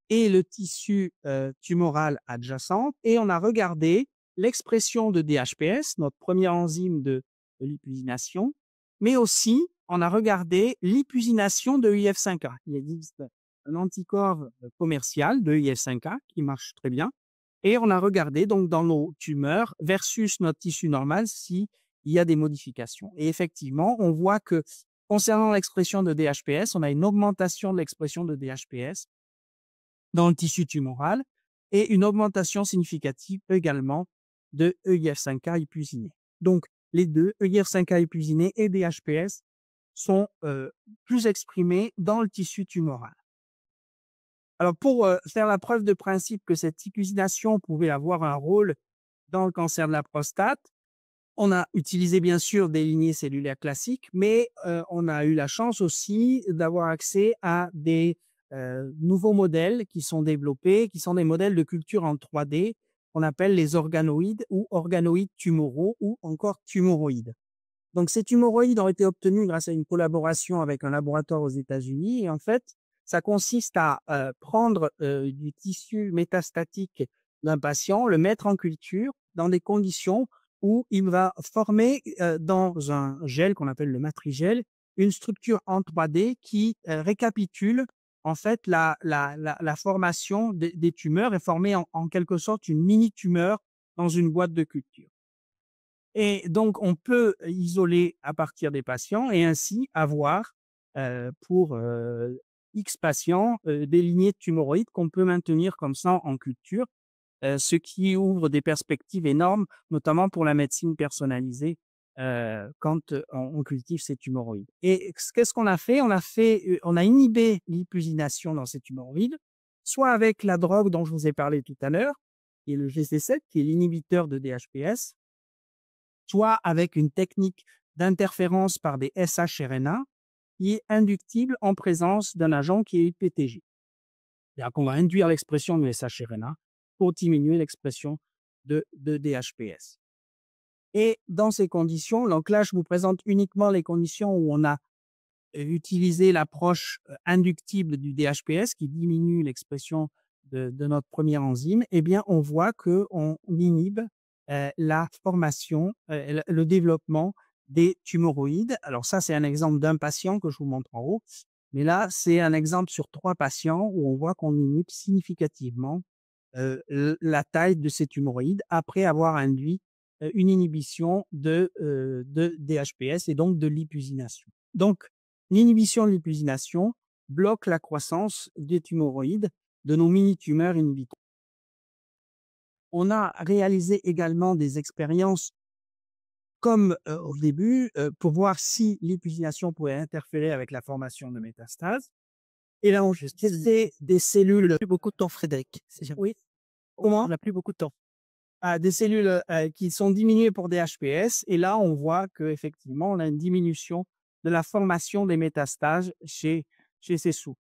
et le tissu tumoral adjacent, et on a regardé l'expression de DHPS, notre première enzyme de l'hypusination, mais aussi on a regardé l'hypusination de IF5A. Il existe un anticorps commercial de IF5A qui marche très bien, et on a regardé donc dans nos tumeurs versus notre tissu normal s'il y a des modifications. Et effectivement, on voit que concernant l'expression de DHPS, on a une augmentation de l'expression de DHPS dans le tissu tumoral et une augmentation significative également de EIF5A hypusiné. Donc, les deux, EIF5A hypusiné et DHPS, sont plus exprimés dans le tissu tumoral. Alors, pour faire la preuve de principe que cette hypusination pouvait avoir un rôle dans le cancer de la prostate, on a utilisé bien sûr des lignées cellulaires classiques, mais on a eu la chance aussi d'avoir accès à des nouveaux modèles qui sont développés, qui sont des modèles de culture en 3D, qu'on appelle les organoïdes ou organoïdes tumoraux ou encore tumoroïdes. Donc, ces tumoroïdes ont été obtenus grâce à une collaboration avec un laboratoire aux États-Unis, et en fait, ça consiste à prendre du tissu métastatique d'un patient, le mettre en culture dans des conditions où il va former dans un gel qu'on appelle le matrigel, une structure en 3D qui récapitule en fait la formation des tumeurs, et former en quelque sorte une mini-tumeur dans une boîte de culture. Et donc, on peut isoler à partir des patients et ainsi avoir pour X patients des lignées de tumoroïdes qu'on peut maintenir comme ça en culture, ce qui ouvre des perspectives énormes, notamment pour la médecine personnalisée quand on cultive ces tumoroïdes. Et qu'est-ce qu'on a fait? On a inhibé l'hypusination dans ces tumoroïdes, soit avec la drogue dont je vous ai parlé tout à l'heure, qui est le GC7, qui est l'inhibiteur de DHPS, soit avec une technique d'interférence par des shRNA qui est inductible en présence d'un agent qui est UPTG. C'est-à-dire qu'on va induire l'expression de shRNA pour diminuer l'expression de DHPS. Et dans ces conditions, donc là, je vous présente uniquement les conditions où on a utilisé l'approche inductible du DHPS qui diminue l'expression de notre première enzyme. Eh bien, on voit qu'on inhibe la formation, le développement des tumoroïdes. Alors ça, c'est un exemple d'un patient que je vous montre en haut. Mais là, c'est un exemple sur 3 patients où on voit qu'on inhibe significativement la taille de ces tumoroïdes après avoir induit une inhibition de DHPS et donc de l'hypusination. Donc, l'inhibition de l'hypusination bloque la croissance des tumoroïdes, de nos mini-tumeurs in vitro. On a réalisé également des expériences comme au début, pour voir si l'hypusination pouvait interférer avec la formation de métastases. Et là, on testait des cellules. Plus beaucoup de temps, Frédéric. Oui, On comment? n'a plus beaucoup de temps. Des cellules qui sont diminuées pour des HPS. Et là, on voit qu'effectivement, on a une diminution de la formation des métastases chez ces souris.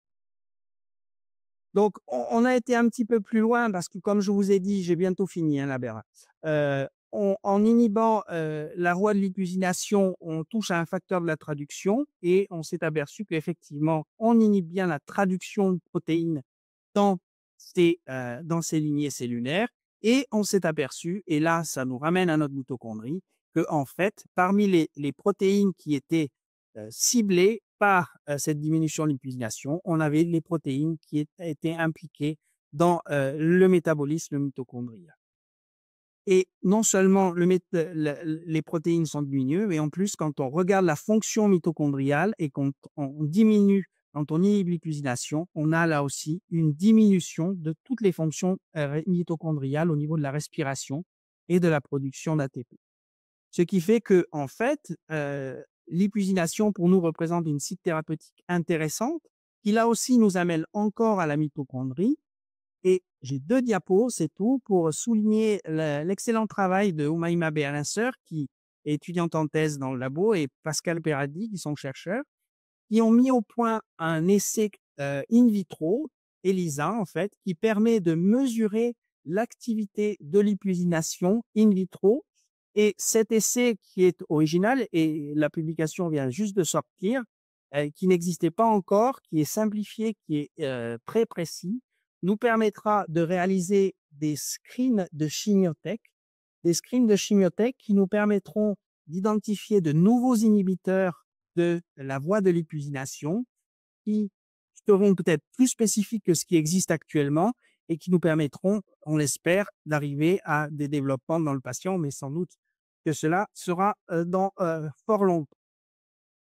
Donc, on a été un petit peu plus loin parce que, comme je vous ai dit, j'ai bientôt fini, hein, la Béra. En inhibant la voie de l'hypusination, on touche à un facteur de la traduction et on s'est aperçu qu'effectivement, on inhibe bien la traduction de protéines dans ces lignées cellulaires. Et on s'est aperçu, et là, ça nous ramène à notre mitochondrie, que en fait, parmi les protéines qui étaient ciblées par cette diminution de l'hypusination, on avait les protéines qui étaient impliquées dans le métabolisme mitochondrial. Et non seulement les protéines sont diminuées, mais en plus, quand on regarde la fonction mitochondriale et quand on diminue, quand on inhibe l'hypusination, on a là aussi une diminution de toutes les fonctions mitochondriales au niveau de la respiration et de la production d'ATP. Ce qui fait que, en fait, l'hypusination pour nous représente une cible thérapeutique intéressante qui là aussi nous amène encore à la mitochondrie. Et j'ai 2 diapos, c'est tout, pour souligner l'excellent travail de Oumaima Béalinseur, qui est étudiante en thèse dans le labo, et Pascal Peradi, qui sont chercheurs, qui ont mis au point un essai in vitro, ELISA en fait, qui permet de mesurer l'activité de l'hypusination in vitro. Et cet essai qui est original, et la publication vient juste de sortir, qui n'existait pas encore, qui est simplifié, qui est très précis, nous permettra de réaliser des screens de chimiothèque, qui nous permettront d'identifier de nouveaux inhibiteurs de la voie de l'hypusination, qui seront peut-être plus spécifiques que ce qui existe actuellement et qui nous permettront, on l'espère, d'arriver à des développements dans le patient, mais sans doute que cela sera dans fort longtemps.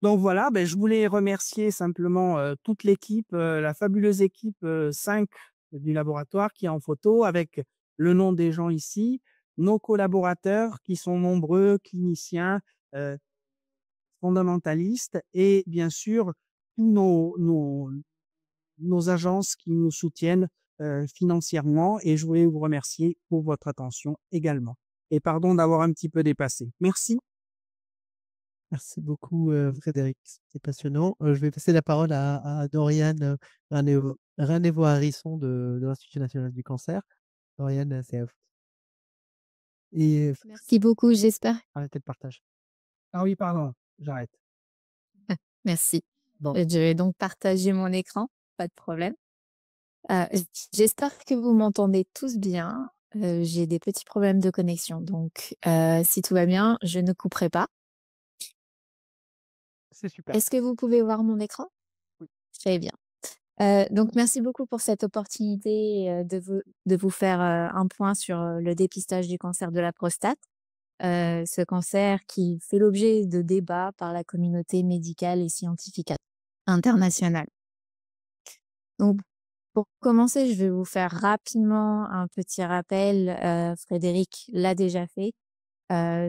Donc voilà, je voulais remercier simplement toute l'équipe, la fabuleuse équipe 5 du laboratoire qui est en photo avec le nom des gens ici, nos collaborateurs qui sont nombreux, cliniciens, euh, fondamentalistes et bien sûr tous nos agences qui nous soutiennent financièrement, et je voulais vous remercier pour votre attention également. Et pardon d'avoir un petit peu dépassé. Merci. Merci beaucoup, Frédéric. C'est passionnant. Je vais passer la parole à Doriane Ranevo-Harisson de l'Institut national du cancer. Doriane, c'est à vous. Et Merci beaucoup, j'espère. arrêtez le partage. Ah oui, pardon, j'arrête. Merci. Bon. Je vais donc partager mon écran, pas de problème. J'espère que vous m'entendez tous bien. J'ai des petits problèmes de connexion, donc si tout va bien, je ne couperai pas. C'est super. Est-ce que vous pouvez voir mon écran? Oui. Très bien. Donc merci beaucoup pour cette opportunité de vous faire un point sur le dépistage du cancer de la prostate. Ce cancer qui fait l'objet de débats par la communauté médicale et scientifique internationale. Donc, pour commencer, je vais vous faire rapidement un petit rappel, Frédéric l'a déjà fait,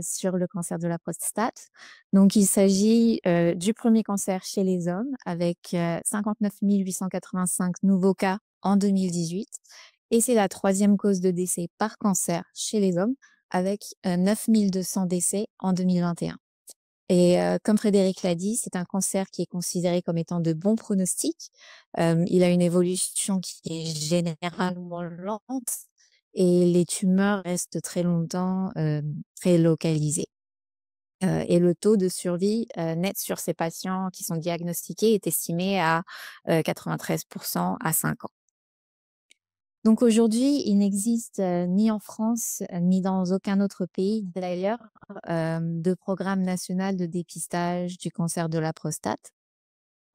sur le cancer de la prostate. Donc, il s'agit du premier cancer chez les hommes avec 59 885 nouveaux cas en 2018. Et c'est la 3e cause de décès par cancer chez les hommes avec 9 200 décès en 2021. Et comme Frédéric l'a dit, c'est un cancer qui est considéré comme étant de bon pronostic. Il a une évolution qui est généralement lente et les tumeurs restent très longtemps très localisées. Et le taux de survie net sur ces patients qui sont diagnostiqués est estimé à 93% à 5 ans. Donc aujourd'hui, il n'existe ni en France ni dans aucun autre pays d'ailleurs de programme national de dépistage du cancer de la prostate.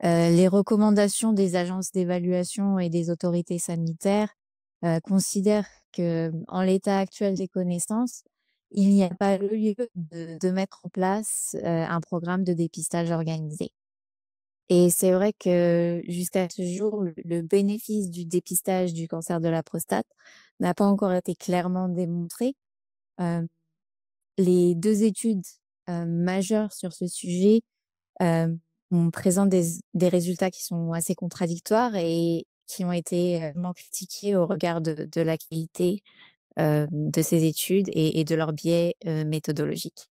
Les recommandations des agences d'évaluation et des autorités sanitaires considèrent que, en l'état actuel des connaissances, il n'y a pas lieu de mettre en place un programme de dépistage organisé. Et c'est vrai que jusqu'à ce jour, le bénéfice du dépistage du cancer de la prostate n'a pas encore été clairement démontré. Les 2 études majeures sur ce sujet, on présente des résultats qui sont assez contradictoires et qui ont été critiqués au regard de la qualité de ces études et de leur biais méthodologiques.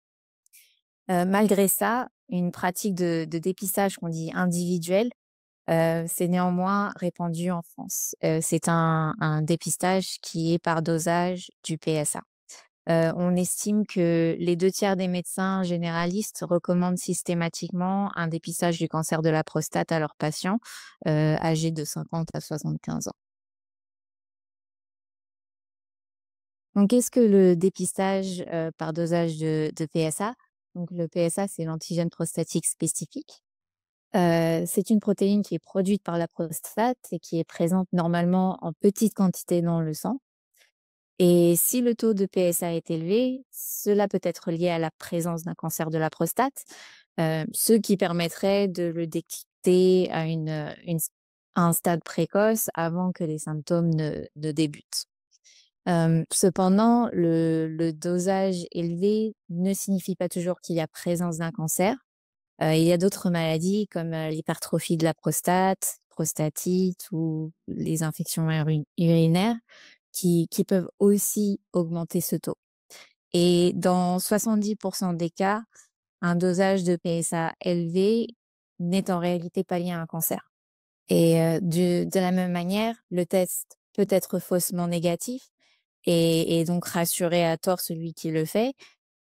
Malgré ça, une pratique de dépistage qu'on dit individuelle, c'est néanmoins répandu en France. C'est un dépistage qui est par dosage du PSA. On estime que les 2 tiers des médecins généralistes recommandent systématiquement un dépistage du cancer de la prostate à leurs patients âgés de 50 à 75 ans. Donc, qu'est-ce que le dépistage par dosage de PSA? Donc, le PSA, c'est l'antigène prostatique spécifique. C'est une protéine qui est produite par la prostate et qui est présente normalement en petite quantité dans le sang. Et si le taux de PSA est élevé, cela peut être lié à la présence d'un cancer de la prostate, ce qui permettrait de le détecter à un stade précoce avant que les symptômes ne débutent. Cependant, le dosage élevé ne signifie pas toujours qu'il y a présence d'un cancer. Il y a d'autres maladies comme l'hypertrophie de la prostate, prostatite ou les infections urinaires qui peuvent aussi augmenter ce taux. Et dans 70% des cas, un dosage de PSA élevé n'est en réalité pas lié à un cancer. Et de la même manière, le test peut être faussement négatif et donc rassurer à tort celui qui le fait.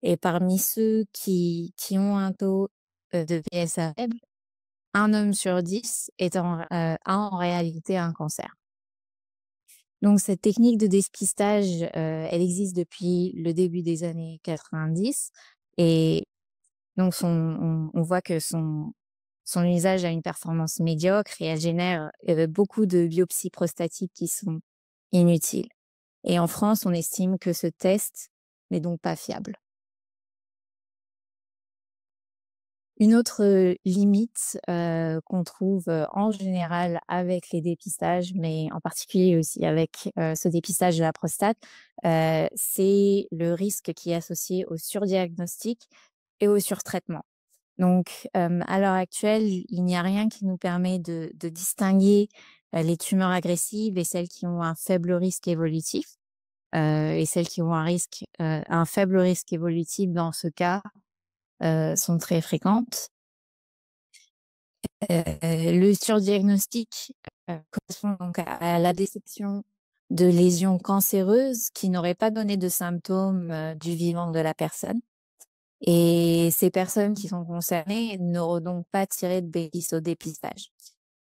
Et parmi ceux qui ont un taux de PSA faible, un homme sur 10 a en réalité un cancer. Donc cette technique de dépistage, elle existe depuis le début des années 90 et donc on voit que son usage a une performance médiocre et elle génère beaucoup de biopsies prostatiques qui sont inutiles. Et en France, on estime que ce test n'est donc pas fiable. Une autre limite qu'on trouve en général avec les dépistages, mais en particulier aussi avec ce dépistage de la prostate, c'est le risque qui est associé au surdiagnostic et au surtraitement. Donc, à l'heure actuelle, il n'y a rien qui nous permet de distinguer les tumeurs agressives et celles qui ont un faible risque évolutif. Et celles qui ont un faible risque évolutif dans ce cas sont très fréquentes. Le surdiagnostic correspond donc à la détection de lésions cancéreuses qui n'auraient pas donné de symptômes du vivant de la personne. Et ces personnes qui sont concernées n'auront donc pas tiré de bénéfice au dépistage.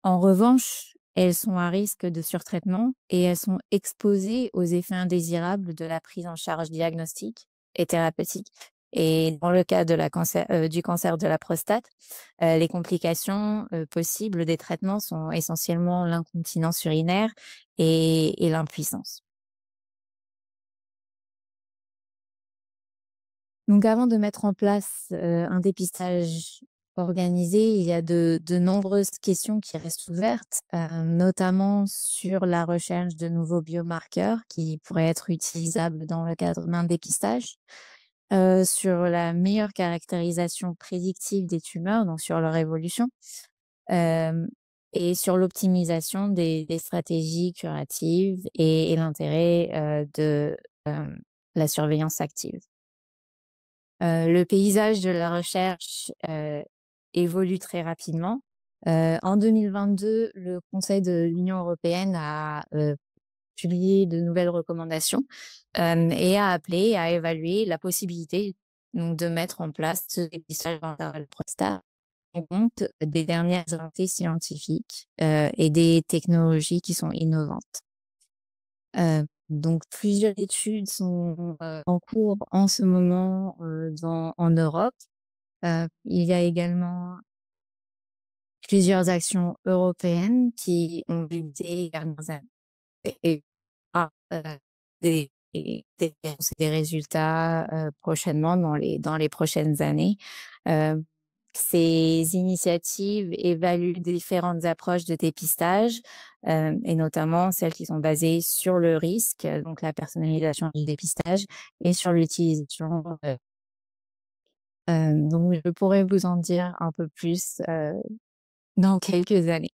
En revanche, elles sont à risque de surtraitement et elles sont exposées aux effets indésirables de la prise en charge diagnostique et thérapeutique. Et dans le cas du cancer de la prostate, les complications possibles des traitements sont essentiellement l'incontinence urinaire et l'impuissance. Donc avant de mettre en place un dépistage organisé, il y a de nombreuses questions qui restent ouvertes, notamment sur la recherche de nouveaux biomarqueurs qui pourraient être utilisables dans le cadre d'un dépistage, sur la meilleure caractérisation prédictive des tumeurs, donc sur leur évolution, et sur l'optimisation des stratégies curatives et l'intérêt de la surveillance active. Le paysage de la recherche évolue très rapidement. En 2022, le Conseil de l'Union européenne a publié de nouvelles recommandations et a appelé à évaluer la possibilité donc, de mettre en place ce dépistage cancer de la prostate en compte des dernières avancées scientifiques et des technologies qui sont innovantes. Donc plusieurs études sont en cours en ce moment en Europe. Il y a également plusieurs actions européennes qui ont visé à des résultats prochainement dans les prochaines années. Ces initiatives évaluent différentes approches de dépistage et notamment celles qui sont basées sur le risque, donc la personnalisation du dépistage, et sur l'utilisation Donc je pourrais vous en dire un peu plus, dans quelques années.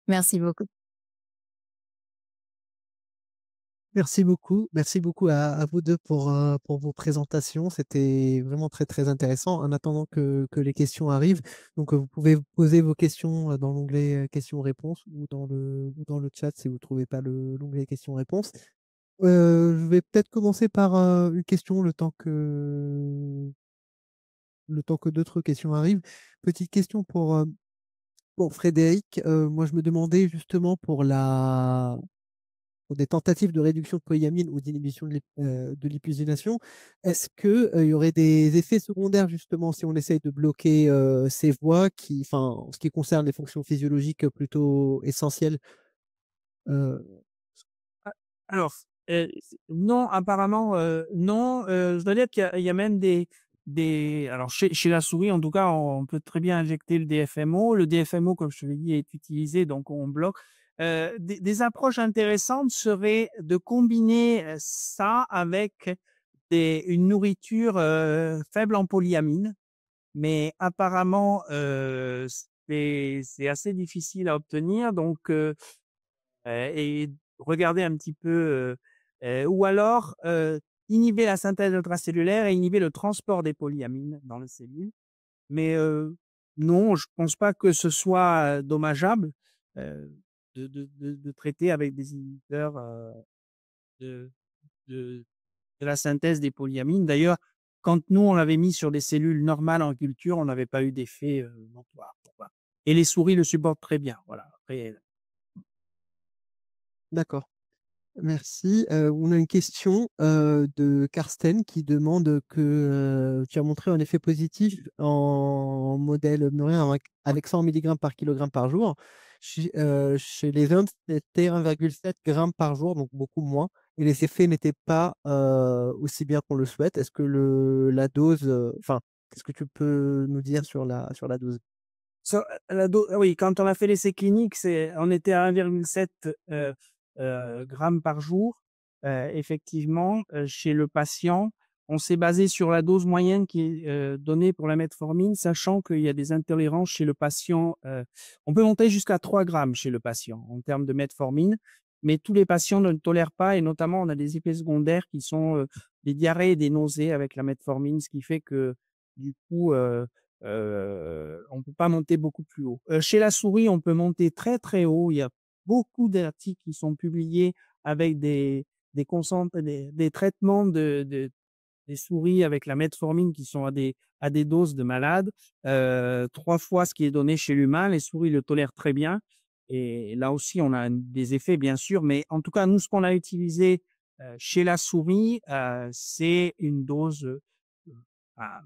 Merci beaucoup. Merci beaucoup à vous deux pour vos présentations. C'était vraiment très, très intéressant. En attendant que les questions arrivent, donc vous pouvez poser vos questions dans l'onglet questions-réponses ou dans le chat si vous ne trouvez pas l'onglet questions-réponses. Je vais peut-être commencer par une question le temps que d'autres questions arrivent. Petite question pour Frédéric. Moi, je me demandais justement pour des tentatives de réduction de polyamine ou d'inhibition de l'hypusination, est-ce qu'il y aurait des effets secondaires justement si on essaye de bloquer ces voies enfin, en ce qui concerne les fonctions physiologiques plutôt essentielles euh, Ah, alors, non, apparemment, non. Je dois dire qu'il y a même alors chez la souris, en tout cas, on peut très bien injecter le DFMO. Le DFMO, comme je te l'ai dit, est utilisé, donc on bloque. Des approches intéressantes seraient de combiner ça avec une nourriture faible en polyamine, mais apparemment, c'est assez difficile à obtenir. Donc, et regarder un petit peu, ou alors, inhiber la synthèse intracellulaire et inhiber le transport des polyamines dans les cellules. Mais, non, je pense pas que ce soit, dommageable, heu, de traiter avec des inhibiteurs, de de de la synthèse des polyamines. D'ailleurs, quand nous, on l'avait mis sur des cellules normales en culture, on n'avait pas eu d'effet, notoire, quoi. Et les souris le supportent très bien, voilà. Après, D'accord. Merci. On a une question de Karsten qui demande que tu as montré un effet positif en modèle murien avec 100 mg par kilogramme par jour. Chez les hommes, c'était 1,7 g par jour, donc beaucoup moins. Et les effets n'étaient pas aussi bien qu'on le souhaite. Est-ce que la dose, enfin, qu'est-ce que tu peux nous dire sur sur la dose? oui, quand on a fait l'essai clinique, on était à 1,7 grammes par jour. Effectivement, chez le patient, on s'est basé sur la dose moyenne qui est donnée pour la metformine, sachant qu'il y a des intolérances chez le patient. On peut monter jusqu'à 3 grammes chez le patient en termes de metformine, mais tous les patients ne le tolèrent pas, et notamment on a des effets secondaires qui sont des diarrhées et des nausées avec la metformine, ce qui fait que du coup, on peut pas monter beaucoup plus haut. Chez la souris, on peut monter très, très haut. Il y a beaucoup d'articles qui sont publiés avec des traitements des souris avec la metformine qui sont à des doses de malade, 3 fois ce qui est donné chez l'humain. Les souris le tolèrent très bien, et là aussi, on a des effets bien sûr, mais en tout cas, nous, ce qu'on a utilisé, chez la souris, c'est une dose, à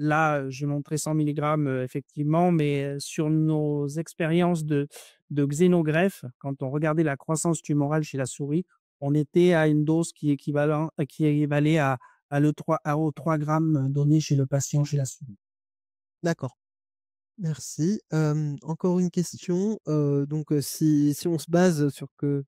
là, j'ai montré 100 milligrammes, effectivement, mais sur nos expériences de xénogreffe, quand on regardait la croissance tumorale chez la souris, on était à une dose qui équivalait aux 3 grammes donnés chez le patient, chez la souris. D'accord. Merci. Encore une question. Donc, si on se base sur que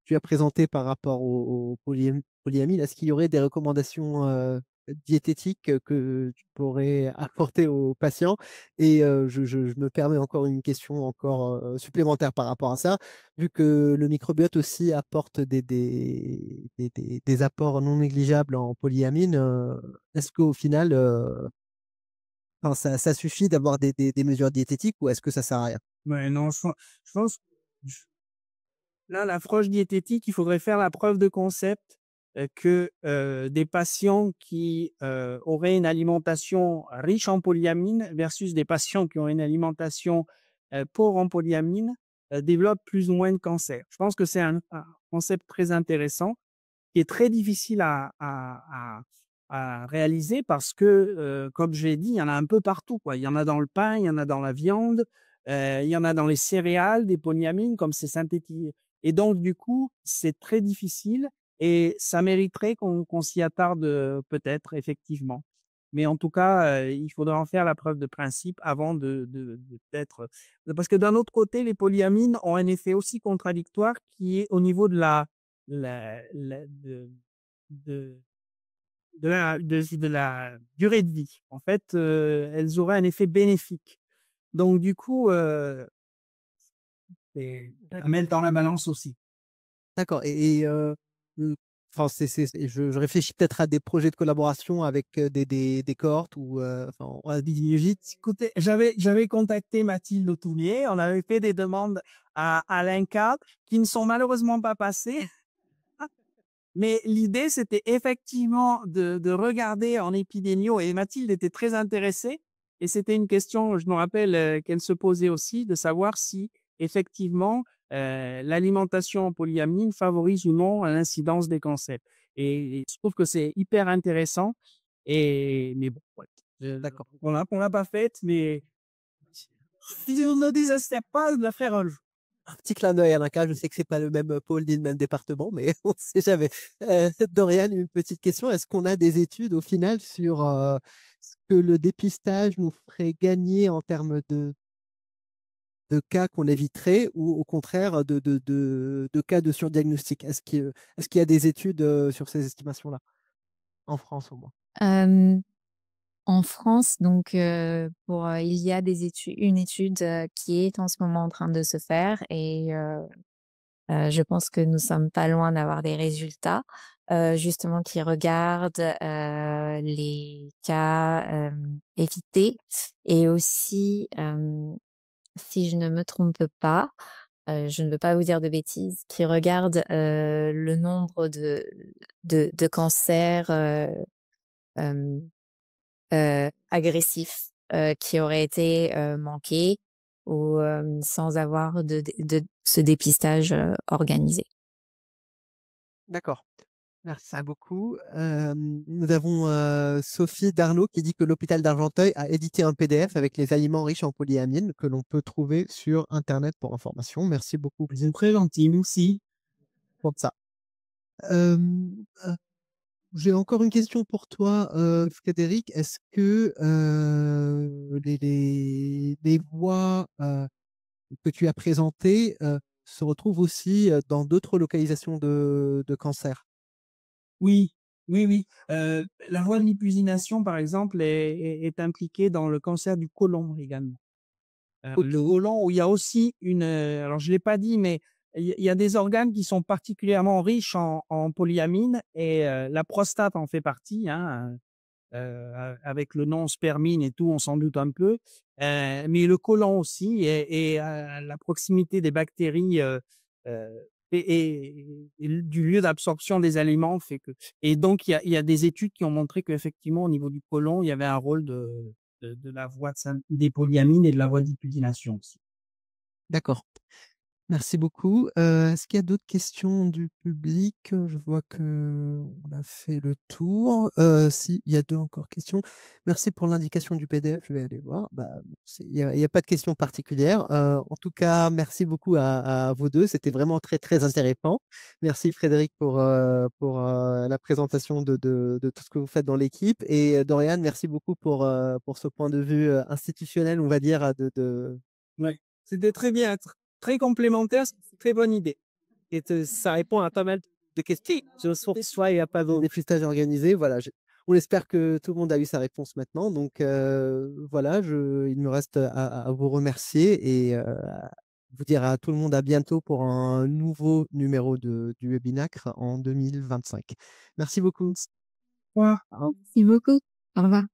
tu as présenté par rapport au polyamide, est-ce qu'il y aurait des recommandations diététiques que tu pourrais apporter aux patients? Et je me permets encore une question encore supplémentaire par rapport à ça, vu que le microbiote aussi apporte des apports non négligeables en polyamine. Est-ce qu'au final, enfin, ça suffit d'avoir des mesures diététiques ou est-ce que ça sert à rien? Ouais, non, je pense là, l'approche diététique, il faudrait faire la preuve de concept, que, des patients qui, auraient une alimentation riche en polyamine versus des patients qui ont une alimentation, pauvre en polyamine, développent plus ou moins de cancer. Je pense que c'est un concept très intéressant, qui est très difficile à réaliser parce que, comme j'ai dit, il y en a un peu partout, quoi. Il y en a dans le pain, il y en a dans la viande, il y en a dans les céréales, des polyamines comme c'est synthétisé, et donc du coup, c'est très difficile, et ça mériterait qu'on s'y attarde, peut-être effectivement. Mais en tout cas, il faudra en faire la preuve de principe avant de peut-être, parce que d'un autre côté, les polyamines ont un effet aussi contradictoire qui est au niveau de la de de la durée de vie. En fait, elles auraient un effet bénéfique. Donc du coup, c'est à mettre dans la balance aussi. D'accord mmh, enfin, je réfléchis peut-être à des projets de collaboration avec, des cohortes ou, enfin, en épidémiologie. Écoutez, j'avais contacté Mathilde Autoulier, on avait fait des demandes à l'INCa qui ne sont malheureusement pas passées. Mais l'idée, c'était effectivement de regarder en épidémio et Mathilde était très intéressée et c'était une question, je me rappelle, qu'elle se posait aussi, de savoir si effectivement, l'alimentation en polyamine favorise ou non l'incidence des cancers et je trouve que c'est hyper intéressant mais bon, ouais, D'accord. on l'a pas faite, mais si on ne désespère pas de la faire un jour. Un petit clin d'œil à l'INCa, je sais que c'est pas le même, pôle ni le même département, mais on ne sait jamais. Dorian, une petite question, est-ce qu'on a des études au final sur, ce que le dépistage nous ferait gagner en termes de cas qu'on éviterait ou au contraire de cas de surdiagnostic? Est-ce qu'il y a des études, sur ces estimations-là? En France au moins. En France, donc, il y a une étude qui est en ce moment en train de se faire et je pense que nous sommes pas loin d'avoir des résultats, justement qui regardent les cas évités et aussi, si je ne me trompe pas, je ne veux pas vous dire de bêtises, qui regardent le nombre de cancers agressifs, qui auraient été, manqués ou sans avoir de ce dépistage, organisé. D'accord. Merci beaucoup. Nous avons, Sophie Darnaud qui dit que l'hôpital d'Argenteuil a édité un PDF avec les aliments riches en polyamine que l'on peut trouver sur internet pour information. Merci beaucoup Vous êtes très gentil, merci. pour ça. Hem, j'ai encore une question pour toi, Frédéric. Est-ce que, les voies, que tu as présentées, se retrouvent aussi, dans d'autres localisations de cancer? Oui, oui, oui. La voie de l'hypusination, par exemple, est impliquée dans le cancer du côlon également. Le OK, côlon où il y a aussi alors je l'ai pas dit, mais il y a des organes qui sont particulièrement riches en polyamine et la prostate en fait partie, hein, avec le nom spermine et tout, on s'en doute un peu. Mais le côlon aussi et à la proximité des bactéries, heu et du lieu d'absorption des aliments fait que et donc il y a des études qui ont montré qu'effectivement au niveau du côlon, il y avait un rôle de la voie de syn des polyamines et de la voie d'utination aussi. d'accord. Merci beaucoup. Est-ce qu'il y a d'autres questions du public? Je vois qu'on a fait le tour. Si, il y a 2 encore questions. Merci pour l'indication du PDF, je vais aller voir. Bah, il y a pas de questions particulières. En tout cas, merci beaucoup à vous 2. C'était vraiment très, très intéressant. Merci Frédéric pour, la présentation de tout ce que vous faites dans l'équipe et Dorian, merci beaucoup pour ce point de vue, institutionnel, on va dire, Ouais, c'était très bien, très complémentaire, c'est une très bonne idée et ça répond à pas mal de questions. Soit il n'y a pas de dépistage organisé. Voilà, on espère que tout le monde a eu sa réponse maintenant. Donc voilà, il me reste à vous remercier et vous dire à tout le monde à bientôt pour un nouveau numéro du Webinacre en 2025. Merci beaucoup. Voilà. Merci beaucoup. Au revoir.